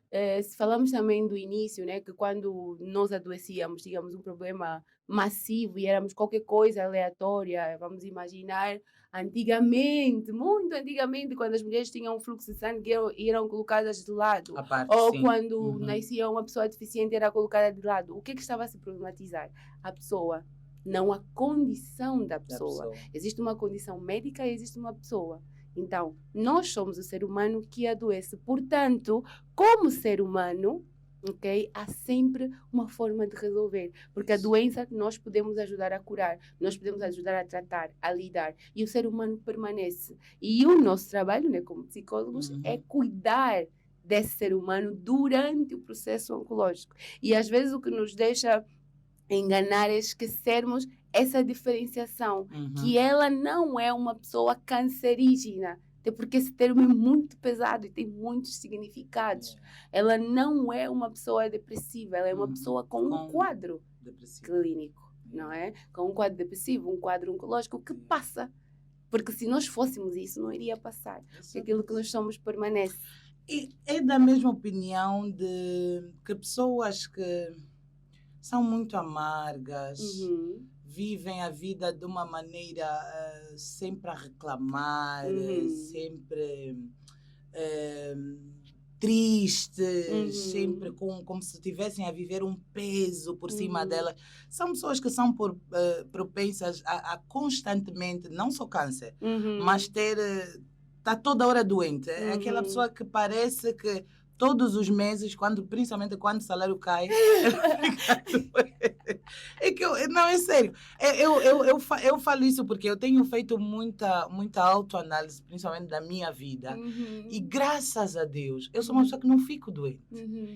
se falamos também do início, né, que quando nós adoecíamos, tínhamos um problema massivo e éramos qualquer coisa aleatória, vamos imaginar, antigamente, muito antigamente, quando as mulheres tinham um fluxo de sangue, eram colocadas de lado. Ou quando nascia uma pessoa deficiente, era colocada de lado. O que é que estava a se problematizar? A pessoa, não a condição da pessoa. Existe uma condição médica e existe uma pessoa. Então, nós somos o ser humano que adoece. Portanto, como ser humano, ok, há sempre uma forma de resolver. Porque a doença nós podemos ajudar a curar, nós podemos ajudar a tratar, a lidar. E o ser humano permanece. E o nosso trabalho, né, como psicólogos, é cuidar desse ser humano durante o processo oncológico. E às vezes o que nos deixa enganar é esquecermos essa diferenciação, que ela não é uma pessoa cancerígena, até porque esse termo é muito pesado e tem muitos significados. Ela não é uma pessoa depressiva, ela é uma pessoa com um quadro clínico, não é? Com um quadro depressivo, um quadro oncológico que passa. Porque se nós fôssemos isso, não iria passar. Porque aquilo que nós somos permanece. E é da mesma opinião de que pessoas que são muito amargas, vivem a vida de uma maneira sempre a reclamar, sempre tristes, sempre como se estivessem a viver um peso por cima delas. São pessoas que são propensas a constantemente, não só câncer, mas está toda hora doente. É aquela pessoa que parece que todos os meses, principalmente quando o salário cai, é que não, é sério. Eu falo isso porque eu tenho feito muita autoanálise, principalmente da minha vida. E graças a Deus, eu sou uma pessoa que não fico doente.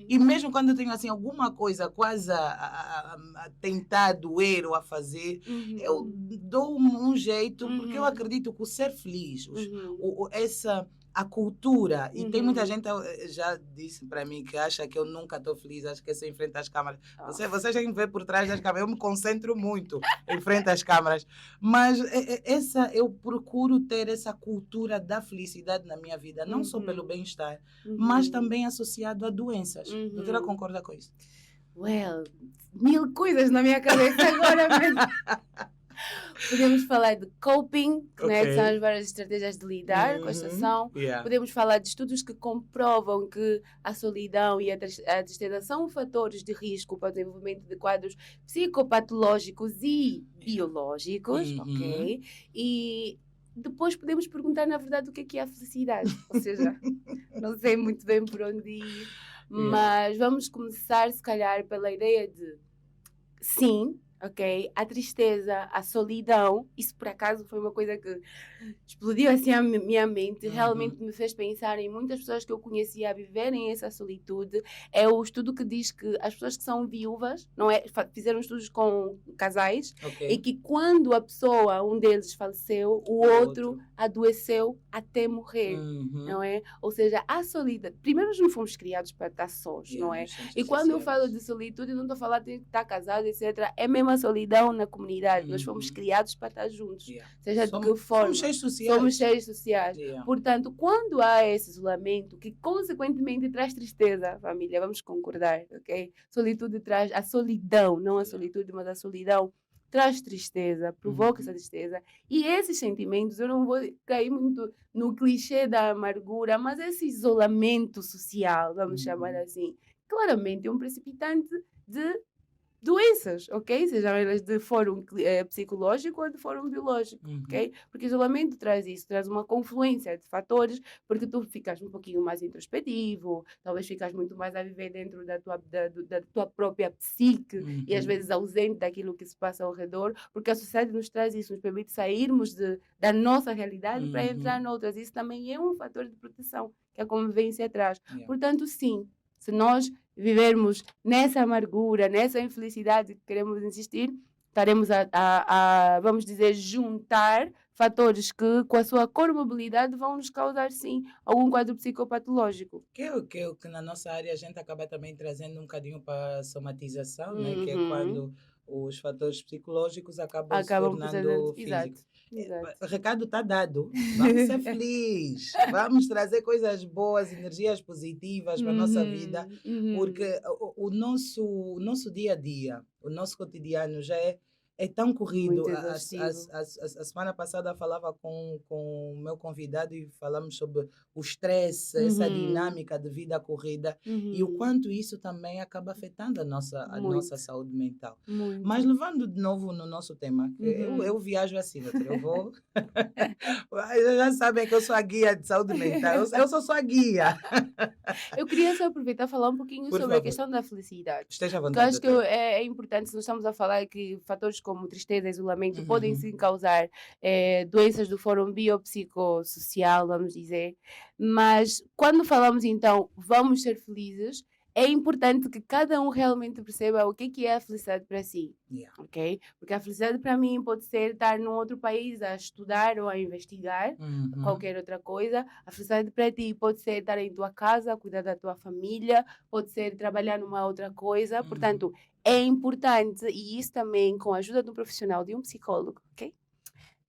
E mesmo quando eu tenho assim, alguma coisa quase a tentar doer ou a fazer, eu dou um jeito, porque eu acredito que o ser feliz, a cultura, e tem muita gente já disse para mim que acha que eu nunca estou feliz, acho que é só em frente às câmaras. Vocês já me vê por trás das câmaras, eu me concentro muito em frente às câmaras, mas eu procuro ter essa cultura da felicidade na minha vida, não só pelo bem-estar, mas também associado a doenças. A doutora concorda com isso? Well, 1000 coisas na minha cabeça agora mesmo. Podemos falar de coping, né, que são as várias estratégias de lidar com a situação. Podemos falar de estudos que comprovam que a solidão e a tristeza são fatores de risco para o desenvolvimento de quadros psicopatológicos e biológicos, ok? E depois podemos perguntar, na verdade, o que é a felicidade. Ou seja, não sei muito bem por onde ir, mas vamos começar, se calhar, pela ideia de sim, ok? A tristeza, a solidão, isso por acaso foi uma coisa que explodiu assim a minha mente, realmente me fez pensar em muitas pessoas que eu conhecia a viverem essa solitude. É o estudo que diz que as pessoas que são viúvas, não é? Fizeram estudos com casais, e que quando a pessoa, um deles faleceu, o outro adoeceu até morrer, não é? Ou seja, a solidão, primeiro nós não fomos criados para estar sós, não é? E quando eu falo de solitude, não estou a falar de estar casado, etc. É mesmo a solidão na comunidade. Nós fomos criados para estar juntos, seja de que forma. Somos seres sociais. Portanto, quando há esse isolamento, que consequentemente traz tristeza, família, vamos concordar, ok? Solitude traz a solidão, não a solitude, mas a solidão traz tristeza, provoca essa tristeza. E esses sentimentos, eu não vou cair muito no clichê da amargura, mas esse isolamento social, vamos chamar assim, claramente é um precipitante de doenças, ok? Sejam elas de fórum psicológico ou de fórum biológico, ok? Porque o isolamento traz isso, traz uma confluência de fatores, porque tu ficas um pouquinho mais introspectivo, talvez ficas muito mais a viver dentro da tua própria psique e às vezes ausente daquilo que se passa ao redor, porque a sociedade nos traz isso, nos permite sairmos da nossa realidade para entrar noutras. Isso também é um fator de proteção que a convivência traz. Portanto, sim, se nós vivermos nessa amargura, nessa infelicidade que queremos insistir, estaremos vamos dizer, juntar fatores que, com a sua comorbilidade, vão nos causar, sim, algum quadro psicopatológico. Que é o que na nossa área a gente acaba também trazendo um bocadinho para a somatização, né? Que é quando os fatores psicológicos acabam se tornando físicos. Exato. O recado está dado. Vamos ser felizes. Vamos trazer coisas boas, energias positivas para a nossa vida, porque o nosso dia a dia, o nosso cotidiano já é tão corrido. A semana passada falava com o meu convidado e falamos sobre o estresse, essa dinâmica de vida corrida e o quanto isso também acaba afetando a nossa saúde mental. Mas levando de novo no nosso tema, que eu viajo assim, eu vou... Já sabem que eu sou a guia de saúde mental, eu sou só a guia. Eu queria só aproveitar e falar um pouquinho sobre a questão da felicidade. Esteja à vontade. Porque eu acho que é importante, se nós estamos a falar que fatores como tristeza, isolamento, podem sim causar doenças do fórum biopsicossocial, vamos dizer. Mas quando falamos então, vamos ser felizes, é importante que cada um realmente perceba o que é a felicidade para si, ok? Porque a felicidade para mim pode ser estar num outro país a estudar ou a investigar, qualquer outra coisa. A felicidade para ti pode ser estar em tua casa, a cuidar da tua família, pode ser trabalhar numa outra coisa. Portanto, é importante, e isso também com a ajuda de um profissional, de um psicólogo, ok?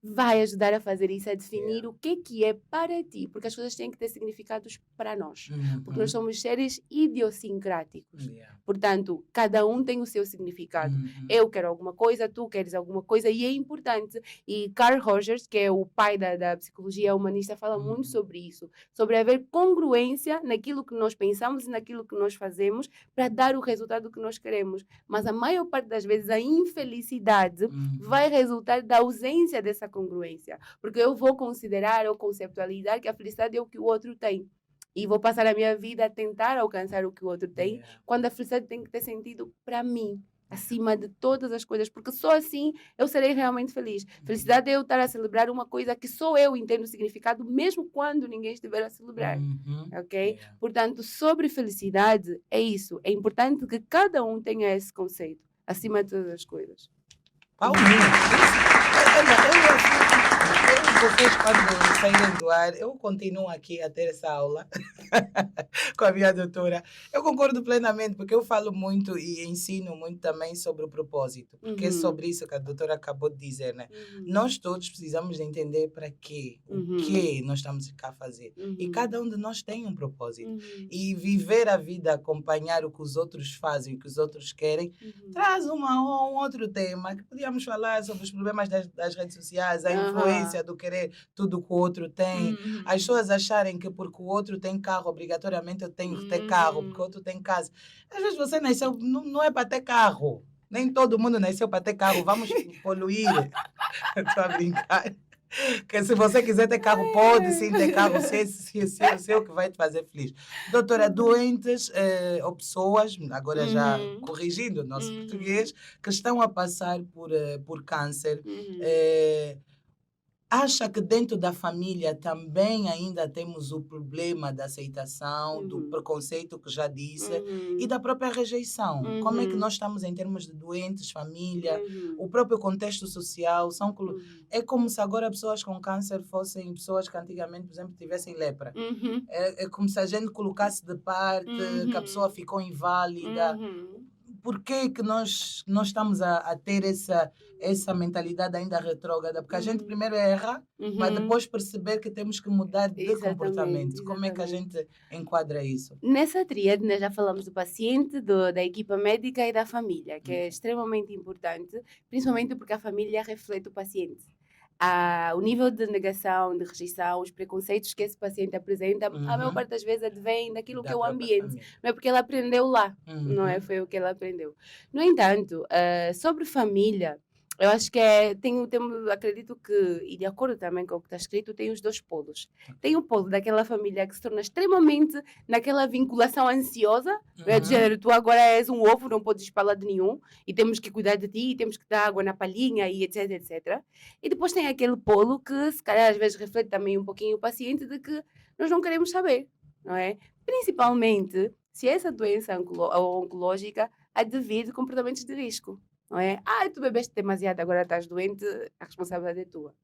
Vai ajudar a fazer isso, a definir o que é para ti, porque as coisas têm que ter significados para nós, porque nós somos seres idiosincráticos. Portanto, cada um tem o seu significado. Eu quero alguma coisa, tu queres alguma coisa, e é importante. E Carl Rogers, que é o pai da psicologia humanista, fala muito sobre isso, sobre haver congruência naquilo que nós pensamos e naquilo que nós fazemos para dar o resultado que nós queremos. Mas a maior parte das vezes a infelicidade vai resultar da ausência dessa congruência, porque eu vou considerar ou conceptualizar que a felicidade é o que o outro tem e vou passar a minha vida a tentar alcançar o que o outro tem, quando a felicidade tem que ter sentido para mim, acima de todas as coisas, porque só assim eu serei realmente feliz. Felicidade é eu estar a celebrar uma coisa que só eu entendo o significado, mesmo quando ninguém estiver a celebrar, ok? Portanto, sobre felicidade é isso, é importante que cada um tenha esse conceito, acima de todas as coisas. Vocês quando saírem do ar, eu continuo aqui a ter essa aula com a minha doutora. Eu concordo plenamente, porque eu falo muito e ensino muito também sobre o propósito, porque é sobre isso que a doutora acabou de dizer, né? Nós todos precisamos de entender para quê, o que nós estamos cá a fazer. E cada um de nós tem um propósito. E viver a vida, acompanhar o que os outros fazem, o que os outros querem, traz um outro tema, que podíamos falar sobre os problemas das redes sociais, a influência do querer tudo que o outro tem, as pessoas acharem que porque o outro tem carro, obrigatoriamente eu tenho que ter carro, porque o outro tem casa. Às vezes você nasceu, não é para ter carro, nem todo mundo nasceu para ter carro, vamos poluir. Estou a brincar. Que se você quiser ter carro, pode sim ter carro, se é o que vai te fazer feliz. Doutora, doentes ou pessoas, agora já corrigindo o nosso português, que estão a passar por câncer, acha que dentro da família também ainda temos o problema da aceitação, do preconceito que já disse, e da própria rejeição? Como é que nós estamos em termos de doentes, família, o próprio contexto social? É como se agora pessoas com câncer fossem pessoas que antigamente, por exemplo, tivessem lepra. É como se a gente colocasse de parte, que a pessoa ficou inválida. Por que nós estamos a ter essa mentalidade ainda retrógrada? Porque a gente primeiro erra, para depois perceber que temos que mudar de comportamento. Como é que a gente enquadra isso? Nessa tríade, nós já falamos do paciente, da equipa médica e da família, que é extremamente importante, principalmente porque a família reflete o paciente. o nível de negação, de rejeição, os preconceitos que esse paciente apresenta, a maior parte das vezes advém daquilo que é o ambiente. Não é porque ele aprendeu lá, não é? Foi o que ele aprendeu. No entanto, sobre família, eu acho que acredito que, e de acordo também com o que está escrito, tem os dois polos. Tem o polo daquela família que se torna extremamente naquela vinculação ansiosa, do género, tu agora és um ovo, não podes ir para lado nenhum, e temos que cuidar de ti, e temos que dar água na palhinha, e etc, etc. E depois tem aquele polo que, se calhar, às vezes reflete também um pouquinho o paciente de que nós não queremos saber, não é? Principalmente se essa doença oncológica advir de comportamentos de risco. Não é? Tu bebeste demasiado, agora estás doente, a responsabilidade é tua.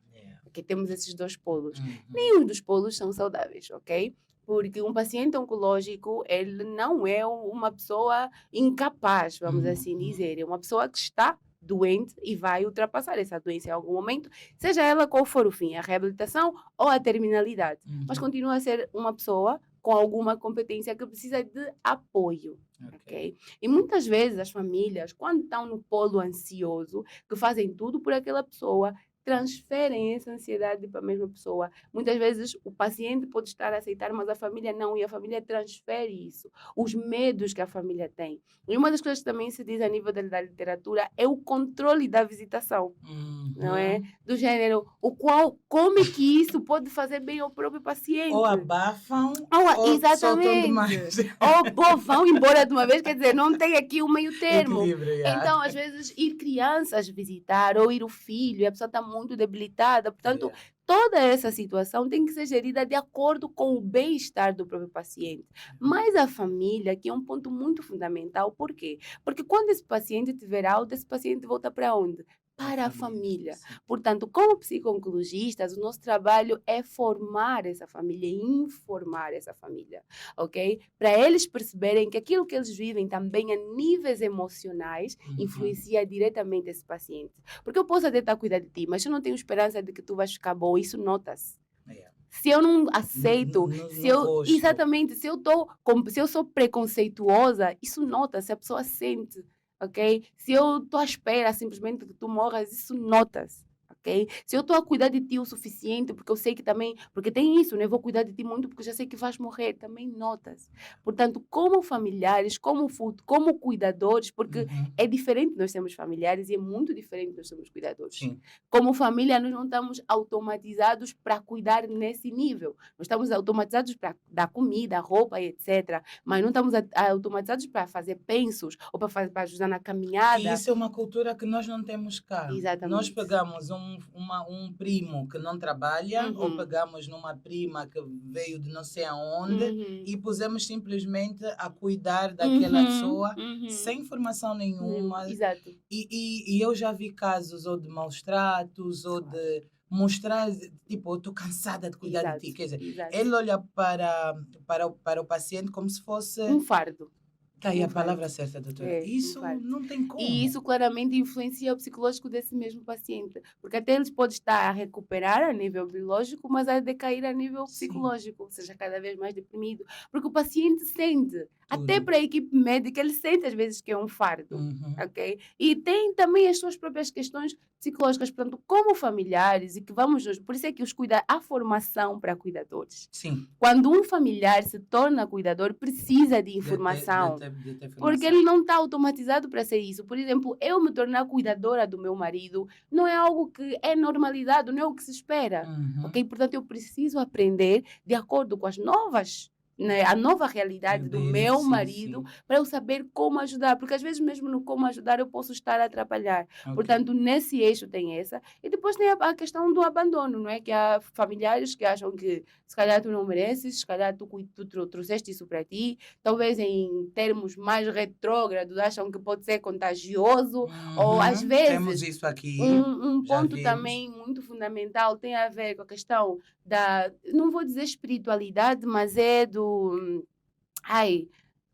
Porque temos esses dois polos. Nenhum dos polos são saudáveis, ok? Porque um paciente oncológico, ele não é uma pessoa incapaz, vamos assim dizer. É uma pessoa que está doente e vai ultrapassar essa doença em algum momento, seja ela qual for o fim, a reabilitação ou a terminalidade. Mas continua a ser uma pessoa com alguma competência que precisa de apoio. Okay? E muitas vezes as famílias, quando estão no polo ansioso, que fazem tudo por aquela pessoa, transferem essa ansiedade para a mesma pessoa. Muitas vezes o paciente pode estar a aceitar, mas a família não, e a família transfere isso. Os medos que a família tem. E uma das coisas que também se diz a nível da literatura é o controle da visitação. Não é? Do gênero, como é que isso pode fazer bem ao próprio paciente? Ou abafam, ou exatamente. Demais. Ou vão embora de uma vez, quer dizer, não tem aqui o meio termo. Então, às vezes, ir crianças visitar, ou ir o filho, e a pessoa está muito debilitada. Portanto, toda essa situação tem que ser gerida de acordo com o bem-estar do próprio paciente. Mas a família, que é um ponto muito fundamental. Por quê? Porque quando esse paciente tiver alta, esse paciente volta para onde? Para a família. Portanto, como psico-oncologistas, o nosso trabalho é formar essa família, informar essa família, ok? Para eles perceberem que aquilo que eles vivem também a níveis emocionais influencia diretamente esse paciente. Porque eu posso até estar a cuidar de ti, mas eu não tenho esperança de que tu vais ficar bom, isso nota-se. Se eu não aceito, exatamente, se eu sou preconceituosa, isso nota-se, a pessoa sente. Ok? Se eu estou à espera simplesmente que tu morras, isso nota-se. Ok? Se eu estou a cuidar de ti o suficiente, porque eu sei que também, porque tem isso, né? Eu vou cuidar de ti muito porque eu já sei que vais morrer, também notas. Portanto, como familiares, como cuidadores, porque é diferente nós sermos familiares e é muito diferente nós sermos cuidadores. Sim. Como família, nós não estamos automatizados para cuidar nesse nível. Nós estamos automatizados para dar comida, roupa, etc. Mas não estamos automatizados para fazer pensos ou para ajudar na caminhada. E isso é uma cultura que nós não temos cá. Exatamente. Nós pegamos um primo que não trabalha ou pegamos numa prima que veio de não sei aonde e pusemos simplesmente a cuidar daquela pessoa sem formação nenhuma. Exato. E eu já vi casos ou de maus tratos ou de mostrar, tipo, eu estou cansada de cuidar de ti. Quer dizer, ele olha para o paciente como se fosse um fardo. Tá aí a palavra certa, doutora. Isso não tem como. E isso claramente influencia o psicológico desse mesmo paciente. Porque até eles podem estar a recuperar a nível biológico, mas a decair a nível psicológico, ou seja, cada vez mais deprimido. Porque o paciente sente. Até para a equipe médica, ele sente às vezes que é um fardo. Ok? E tem também as suas próprias questões psicológicas. Portanto, como familiares, e que por isso é que há formação para cuidadores. Sim. Quando um familiar se torna cuidador, precisa de informação. Porque ele não está automatizado para ser isso. Por exemplo, eu me tornar cuidadora do meu marido não é algo que é normalizado, não é o que se espera. Ok? Portanto, eu preciso aprender de acordo com as novas, né, a nova realidade do meu marido, para eu saber como ajudar. Porque às vezes mesmo no como ajudar eu posso estar a atrapalhar. Portanto, nesse eixo tem essa. E depois tem a questão do abandono, não é? Que há familiares que acham que se calhar tu não mereces, se calhar tu trouxeste isso para ti. Talvez em termos mais retrógrados acham que pode ser contagioso. Ou às vezes... Temos isso aqui. Um ponto também muito fundamental tem a ver com a questão não vou dizer espiritualidade, mas é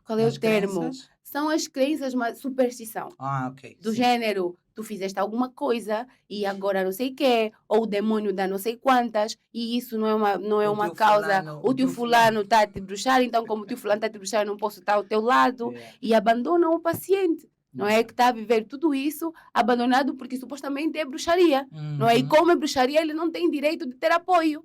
qual é o termo? Crenças? São as crenças, mas superstição. Ok. Do gênero, tu fizeste alguma coisa e agora não sei o quê, ou o demônio dá não sei quantas, e isso não é uma causa. O tio fulano está a te bruxar, então como o tio fulano está a te bruxar, eu não posso estar ao teu lado. E abandonam o paciente. não é? Que está a viver tudo isso abandonado porque supostamente é bruxaria, não é? E como é bruxaria, ele não tem direito de ter apoio.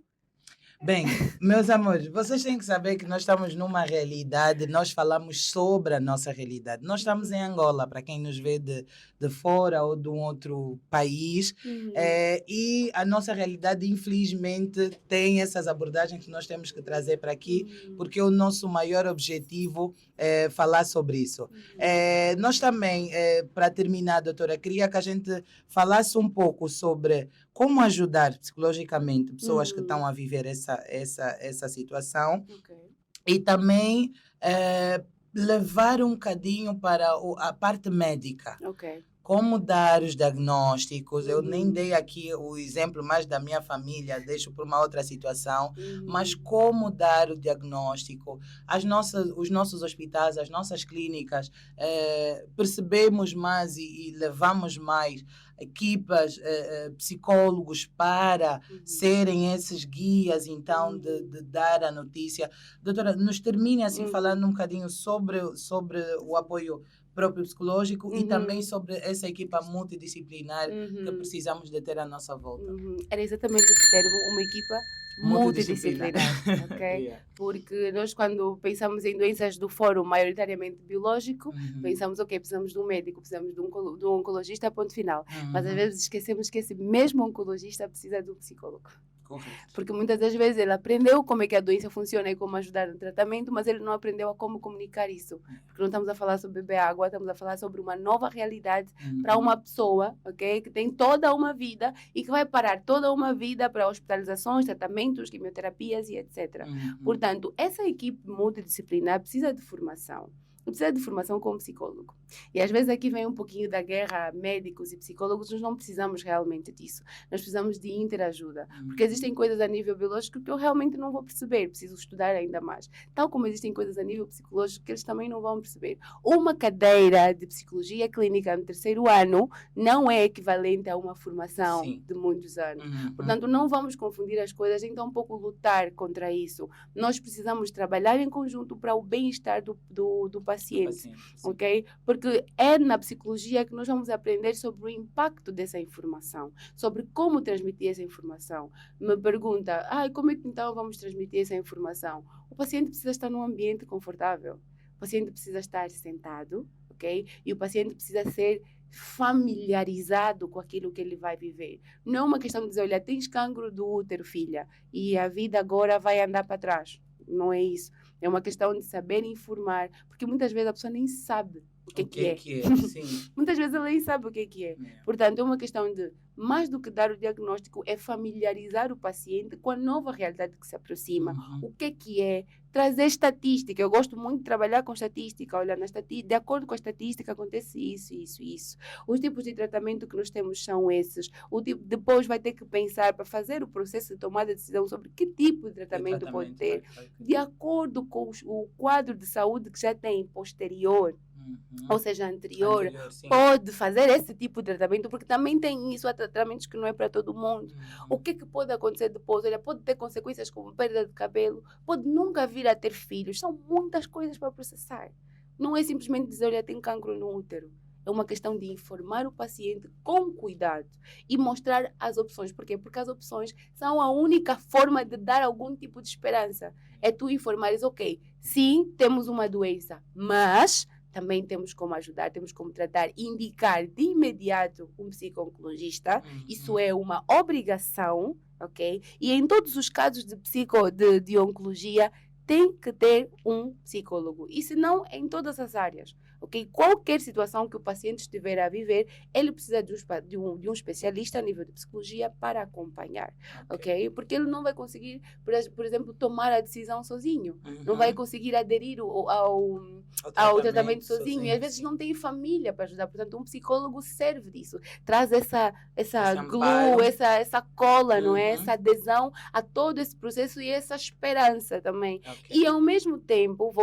Bem, meus amores, vocês têm que saber que nós estamos numa realidade, nós falamos sobre a nossa realidade. Nós estamos em Angola, para quem nos vê de fora ou de um outro país, e a nossa realidade, infelizmente, tem essas abordagens que nós temos que trazer para aqui, porque o nosso maior objetivo é falar sobre isso. Nós também, para terminar, doutora, queria que a gente falasse um pouco sobre como ajudar psicologicamente pessoas que estão a viver essa situação. E também levar um bocadinho para a parte médica. Como dar os diagnósticos. Eu nem dei aqui o exemplo mais da minha família, deixo para uma outra situação, mas como dar o diagnóstico. Os nossos hospitais, as nossas clínicas, percebemos mais e levamos mais equipas, psicólogos para serem esses guias, então, de dar a notícia. Doutora, nos termine assim falando um bocadinho sobre o apoio próprio psicológico e também sobre essa equipa multidisciplinar que precisamos de ter à nossa volta. Era exatamente esse termo, uma equipa multidisciplinar, ok? Porque nós, quando pensamos em doenças do fórum maioritariamente biológico, pensamos, ok, precisamos de um médico, precisamos de um oncologista, ponto final. Mas às vezes esquecemos que esse mesmo oncologista precisa de um psicólogo. Porque muitas das vezes ele aprendeu como é que a doença funciona e como ajudar no tratamento, mas ele não aprendeu a como comunicar isso. Porque não estamos a falar sobre beber água, estamos a falar sobre uma nova realidade para uma pessoa, ok? Que tem toda uma vida e que vai parar toda uma vida para hospitalizações, tratamentos, quimioterapias e etc. Portanto, essa equipe multidisciplinar precisa de formação. Precisa de formação como psicólogo. E às vezes aqui vem um pouquinho da guerra médicos e psicólogos, nós não precisamos realmente disso. Nós precisamos de interajuda. Porque existem coisas a nível biológico que eu realmente não vou perceber, preciso estudar ainda mais. Tal como existem coisas a nível psicológico que eles também não vão perceber. Uma cadeira de psicologia clínica no 3º ano não é equivalente a uma formação de muitos anos. Portanto, não vamos confundir as coisas, então um pouco lutar contra isso. Nós precisamos trabalhar em conjunto para o bem-estar do paciente, ok? Porque é na psicologia que nós vamos aprender sobre o impacto dessa informação, sobre como transmitir essa informação. Me pergunta, como é que então vamos transmitir essa informação? O paciente precisa estar num ambiente confortável, o paciente precisa estar sentado, ok? E o paciente precisa ser familiarizado com aquilo que ele vai viver. Não é uma questão de dizer, olha, tens cancro do útero, filha, e a vida agora vai andar para trás. Não é isso. É uma questão de saber informar, porque muitas vezes a pessoa nem sabe o que é. Sim. Muitas vezes ela nem sabe o que é. Portanto, é uma questão de, mais do que dar o diagnóstico, é familiarizar o paciente com a nova realidade que se aproxima. O que é? Trazer estatística. Eu gosto muito de trabalhar com estatística. Olha, de acordo com a estatística, acontece isso. Os tipos de tratamento que nós temos são esses. Depois vai ter que pensar para fazer o processo de tomada de decisão sobre que tipo de tratamento pode ter, de acordo com o quadro de saúde que já tem posterior. Ou seja, anterior, pode fazer esse tipo de tratamento, porque também tem isso, há tratamentos que não é para todo mundo. O que pode acontecer depois? Olha, pode ter consequências como perda de cabelo, pode nunca vir a ter filhos, são muitas coisas para processar. Não é simplesmente dizer, olha, tem cancro no útero. É uma questão de informar o paciente com cuidado e mostrar as opções. Por quê? Porque as opções são a única forma de dar algum tipo de esperança. É tu informares, ok, sim, temos uma doença, mas também temos como ajudar, temos como tratar, indicar de imediato um psico-oncologista. Isso é uma obrigação, ok? E em todos os casos de oncologia, tem que ter um psicólogo. E se não, em todas as áreas. Okay? Qualquer situação que o paciente estiver a viver, ele precisa de um especialista a nível de psicologia para acompanhar, ok? Porque ele não vai conseguir, por exemplo, tomar a decisão sozinho, não vai conseguir aderir ao tratamento sozinho, e às vezes não tem família para ajudar, portanto um psicólogo serve disso, traz essa glue, essa cola, não é? Essa adesão a todo esse processo e essa esperança também. E ao mesmo tempo,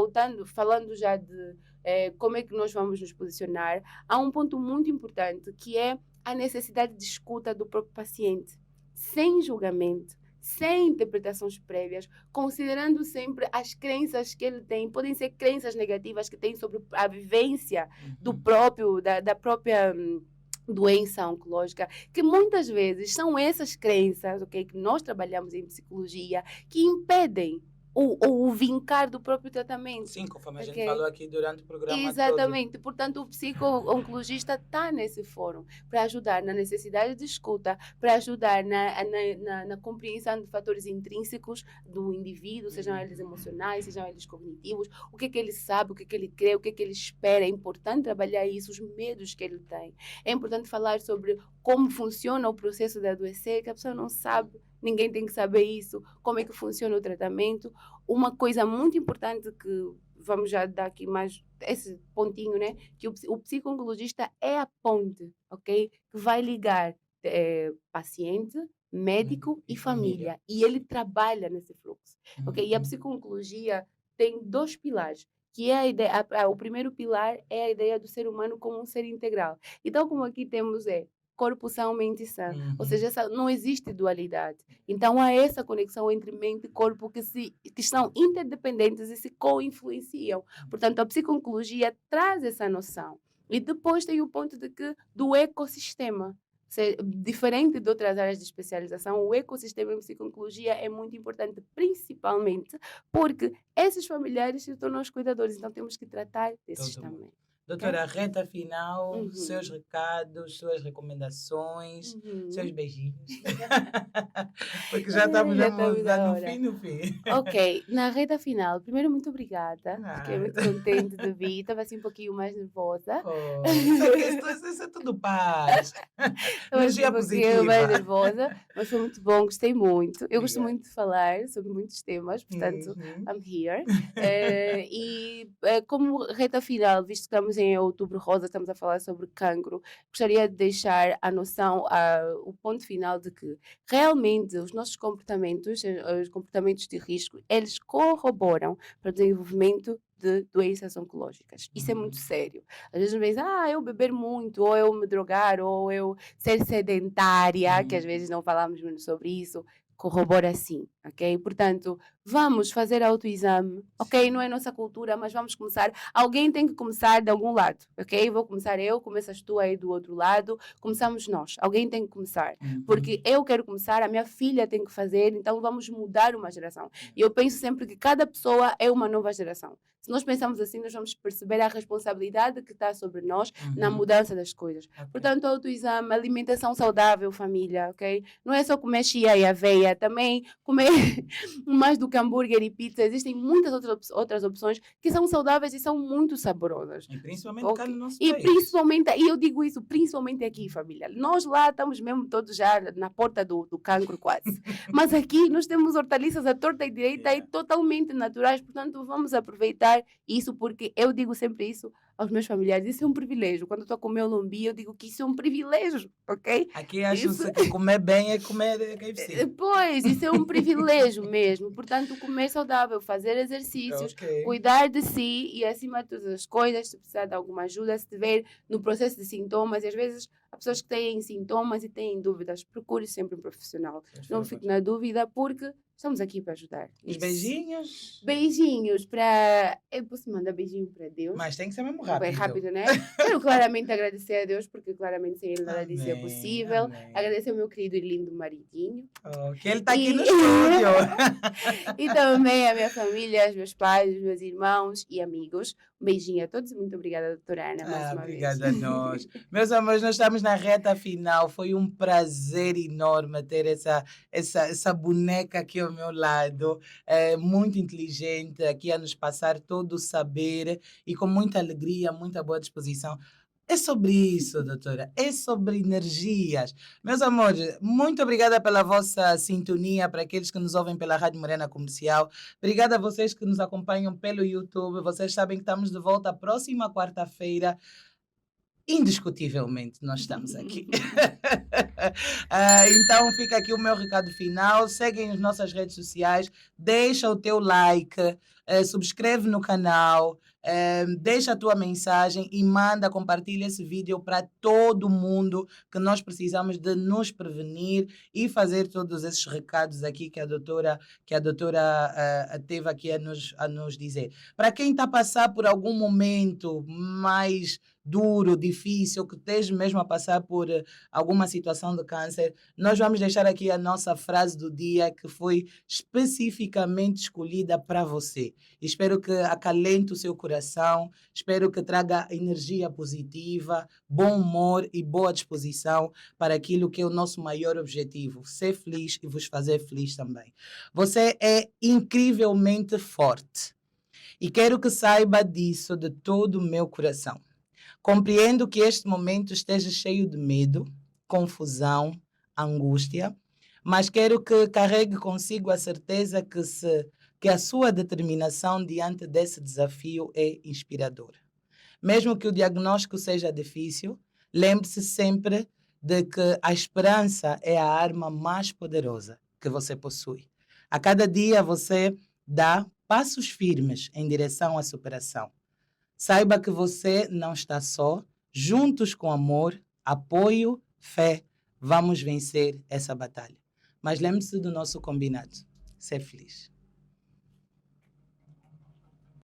falando já de como é que nós vamos nos posicionar, há um ponto muito importante que é a necessidade de escuta do próprio paciente, sem julgamento, sem interpretações prévias, considerando sempre as crenças que ele tem. Podem ser crenças negativas que tem sobre a vivência do próprio, da própria doença oncológica, que muitas vezes são essas crenças, ok, que nós trabalhamos em psicologia, que impedem o vincar do próprio tratamento. Sim, conforme a gente falou aqui durante o programa Exatamente. todo. Portanto, o psico-oncologista está nesse fórum para ajudar na necessidade de escuta, para ajudar na compreensão de fatores intrínsecos do indivíduo, sejam eles emocionais, sejam eles cognitivos, o que é que ele sabe, o que é que ele crê, o que é que ele espera. É importante trabalhar isso, os medos que ele tem. É importante falar sobre como funciona o processo de adoecer, que a pessoa não sabe. Ninguém tem que saber isso, como é que funciona o tratamento. Uma coisa muito importante que vamos já dar aqui mais esse pontinho, né? Que o psico-oncologista é a ponte, ok? Que vai ligar paciente, médico e família. E ele trabalha nesse fluxo, ok? E a psico-oncologia tem 2 pilares, que é a ideia, o primeiro pilar é a ideia do ser humano como um ser integral. Então, como aqui temos corpo são, mente sã. Ou seja, não existe dualidade. Então, há essa conexão entre mente e corpo que são interdependentes e se co-influenciam. Portanto, a psico-oncologia traz essa noção. E depois tem o ponto do ecossistema. Diferente de outras áreas de especialização, o ecossistema em psico-oncologia é muito importante, principalmente porque esses familiares se tornam os cuidadores. Então, temos que tratar desses também. Doutora, reta final, seus recados, suas recomendações, seus beijinhos. Porque já estamos no fim. Ok, na reta final, primeiro, muito obrigada. Fiquei muito contente de vir. Estava assim um pouquinho mais nervosa. Isso é tudo paz. Energia positiva. Fiquei mais nervosa, mas foi muito bom, gostei muito. Eu gosto muito de falar sobre muitos temas, portanto, I'm here. Como reta final, visto que estamos em Outubro Rosa, estamos a falar sobre cancro, gostaria de deixar a noção, o ponto final de que realmente os nossos comportamentos, os comportamentos de risco, eles corroboram para o desenvolvimento de doenças oncológicas. Isso é muito sério. Às vezes pensam, eu beber muito, ou eu me drogar, ou eu ser sedentária, que às vezes não falamos muito sobre isso, corrobora sim, ok? Portanto, vamos fazer autoexame, ok? Não é nossa cultura, mas vamos começar. Alguém tem que começar de algum lado, ok? Vou começar eu, começas tu aí do outro lado, começamos nós. Alguém tem que começar, porque eu quero começar, a minha filha tem que fazer, então vamos mudar uma geração. E eu penso sempre que cada pessoa é uma nova geração. Se nós pensamos assim, nós vamos perceber a responsabilidade que está sobre nós na mudança das coisas. Portanto, autoexame, alimentação saudável, família, ok? Não é só comer chia e aveia, também comer mais do que hambúrguer e pizza. Existem muitas outras opções que são saudáveis e são muito saborosas. E principalmente cá no nosso país. E eu digo isso, principalmente aqui, família. Nós lá estamos mesmo todos já na porta do cancro quase. Mas aqui nós temos hortaliças à torta e direita e totalmente naturais. Portanto, vamos aproveitar isso, porque eu digo sempre isso aos meus familiares, isso é um privilégio. Quando eu estou a comer o lombi, eu digo que isso é um privilégio, ok? Aqui acham-se que comer bem é comer KFC. Pois, isso é um privilégio mesmo. Portanto, comer saudável, fazer exercícios, cuidar de si e, acima de todas as coisas, se precisar de alguma ajuda, se estiver no processo de sintomas, e às vezes há pessoas que têm sintomas e têm dúvidas, procure sempre um profissional. Não fique na dúvida, porque estamos aqui para ajudar. Os beijinhos? Beijinhos para... Eu posso mandar beijinho para Deus? Mas tem que ser mesmo rápido. Bem rápido, né? Quero claramente agradecer a Deus, porque claramente sem Ele nada disso é possível. Agradecer ao meu querido e lindo maridinho. Que ele está aqui no estúdio. E também a minha família, os meus pais, os meus irmãos e amigos. Um beijinho a todos e muito obrigada, doutora Ana, mais uma vez. Obrigada a nós. Meus amores, nós estamos na reta final. Foi um prazer enorme ter essa boneca aqui ao meu lado, muito inteligente, aqui a nos passar todo o saber e com muita alegria, muita boa disposição. É sobre isso, doutora. É sobre energias. Meus amores, muito obrigada pela vossa sintonia, para aqueles que nos ouvem pela Rádio Morena Comercial. Obrigada a vocês que nos acompanham pelo YouTube. Vocês sabem que estamos de volta próxima quarta-feira. indiscutivelmente nós estamos aqui. Então fica aqui o meu recado final. Seguem as nossas redes sociais, deixa o teu like, subscreve no canal, deixa a tua mensagem e compartilha esse vídeo para todo mundo, que nós precisamos de nos prevenir e fazer todos esses recados aqui que a doutora teve aqui a nos dizer. Para quem está a passar por algum momento mais duro, difícil, que esteja mesmo a passar por alguma situação de câncer, nós vamos deixar aqui a nossa frase do dia, que foi especificamente escolhida para você. Espero que acalente o seu coração, espero que traga energia positiva, bom humor e boa disposição para aquilo que é o nosso maior objetivo, ser feliz e vos fazer feliz também. Você é incrivelmente forte e quero que saiba disso de todo o meu coração. Compreendo que este momento esteja cheio de medo, confusão, angústia, mas quero que carregue consigo a certeza que a sua determinação diante desse desafio é inspiradora. Mesmo que o diagnóstico seja difícil, lembre-se sempre de que a esperança é a arma mais poderosa que você possui. A cada dia você dá passos firmes em direção à superação. Saiba que você não está só. Juntos com amor, apoio, fé, vamos vencer essa batalha. Mas lembre-se do nosso combinado. Ser feliz.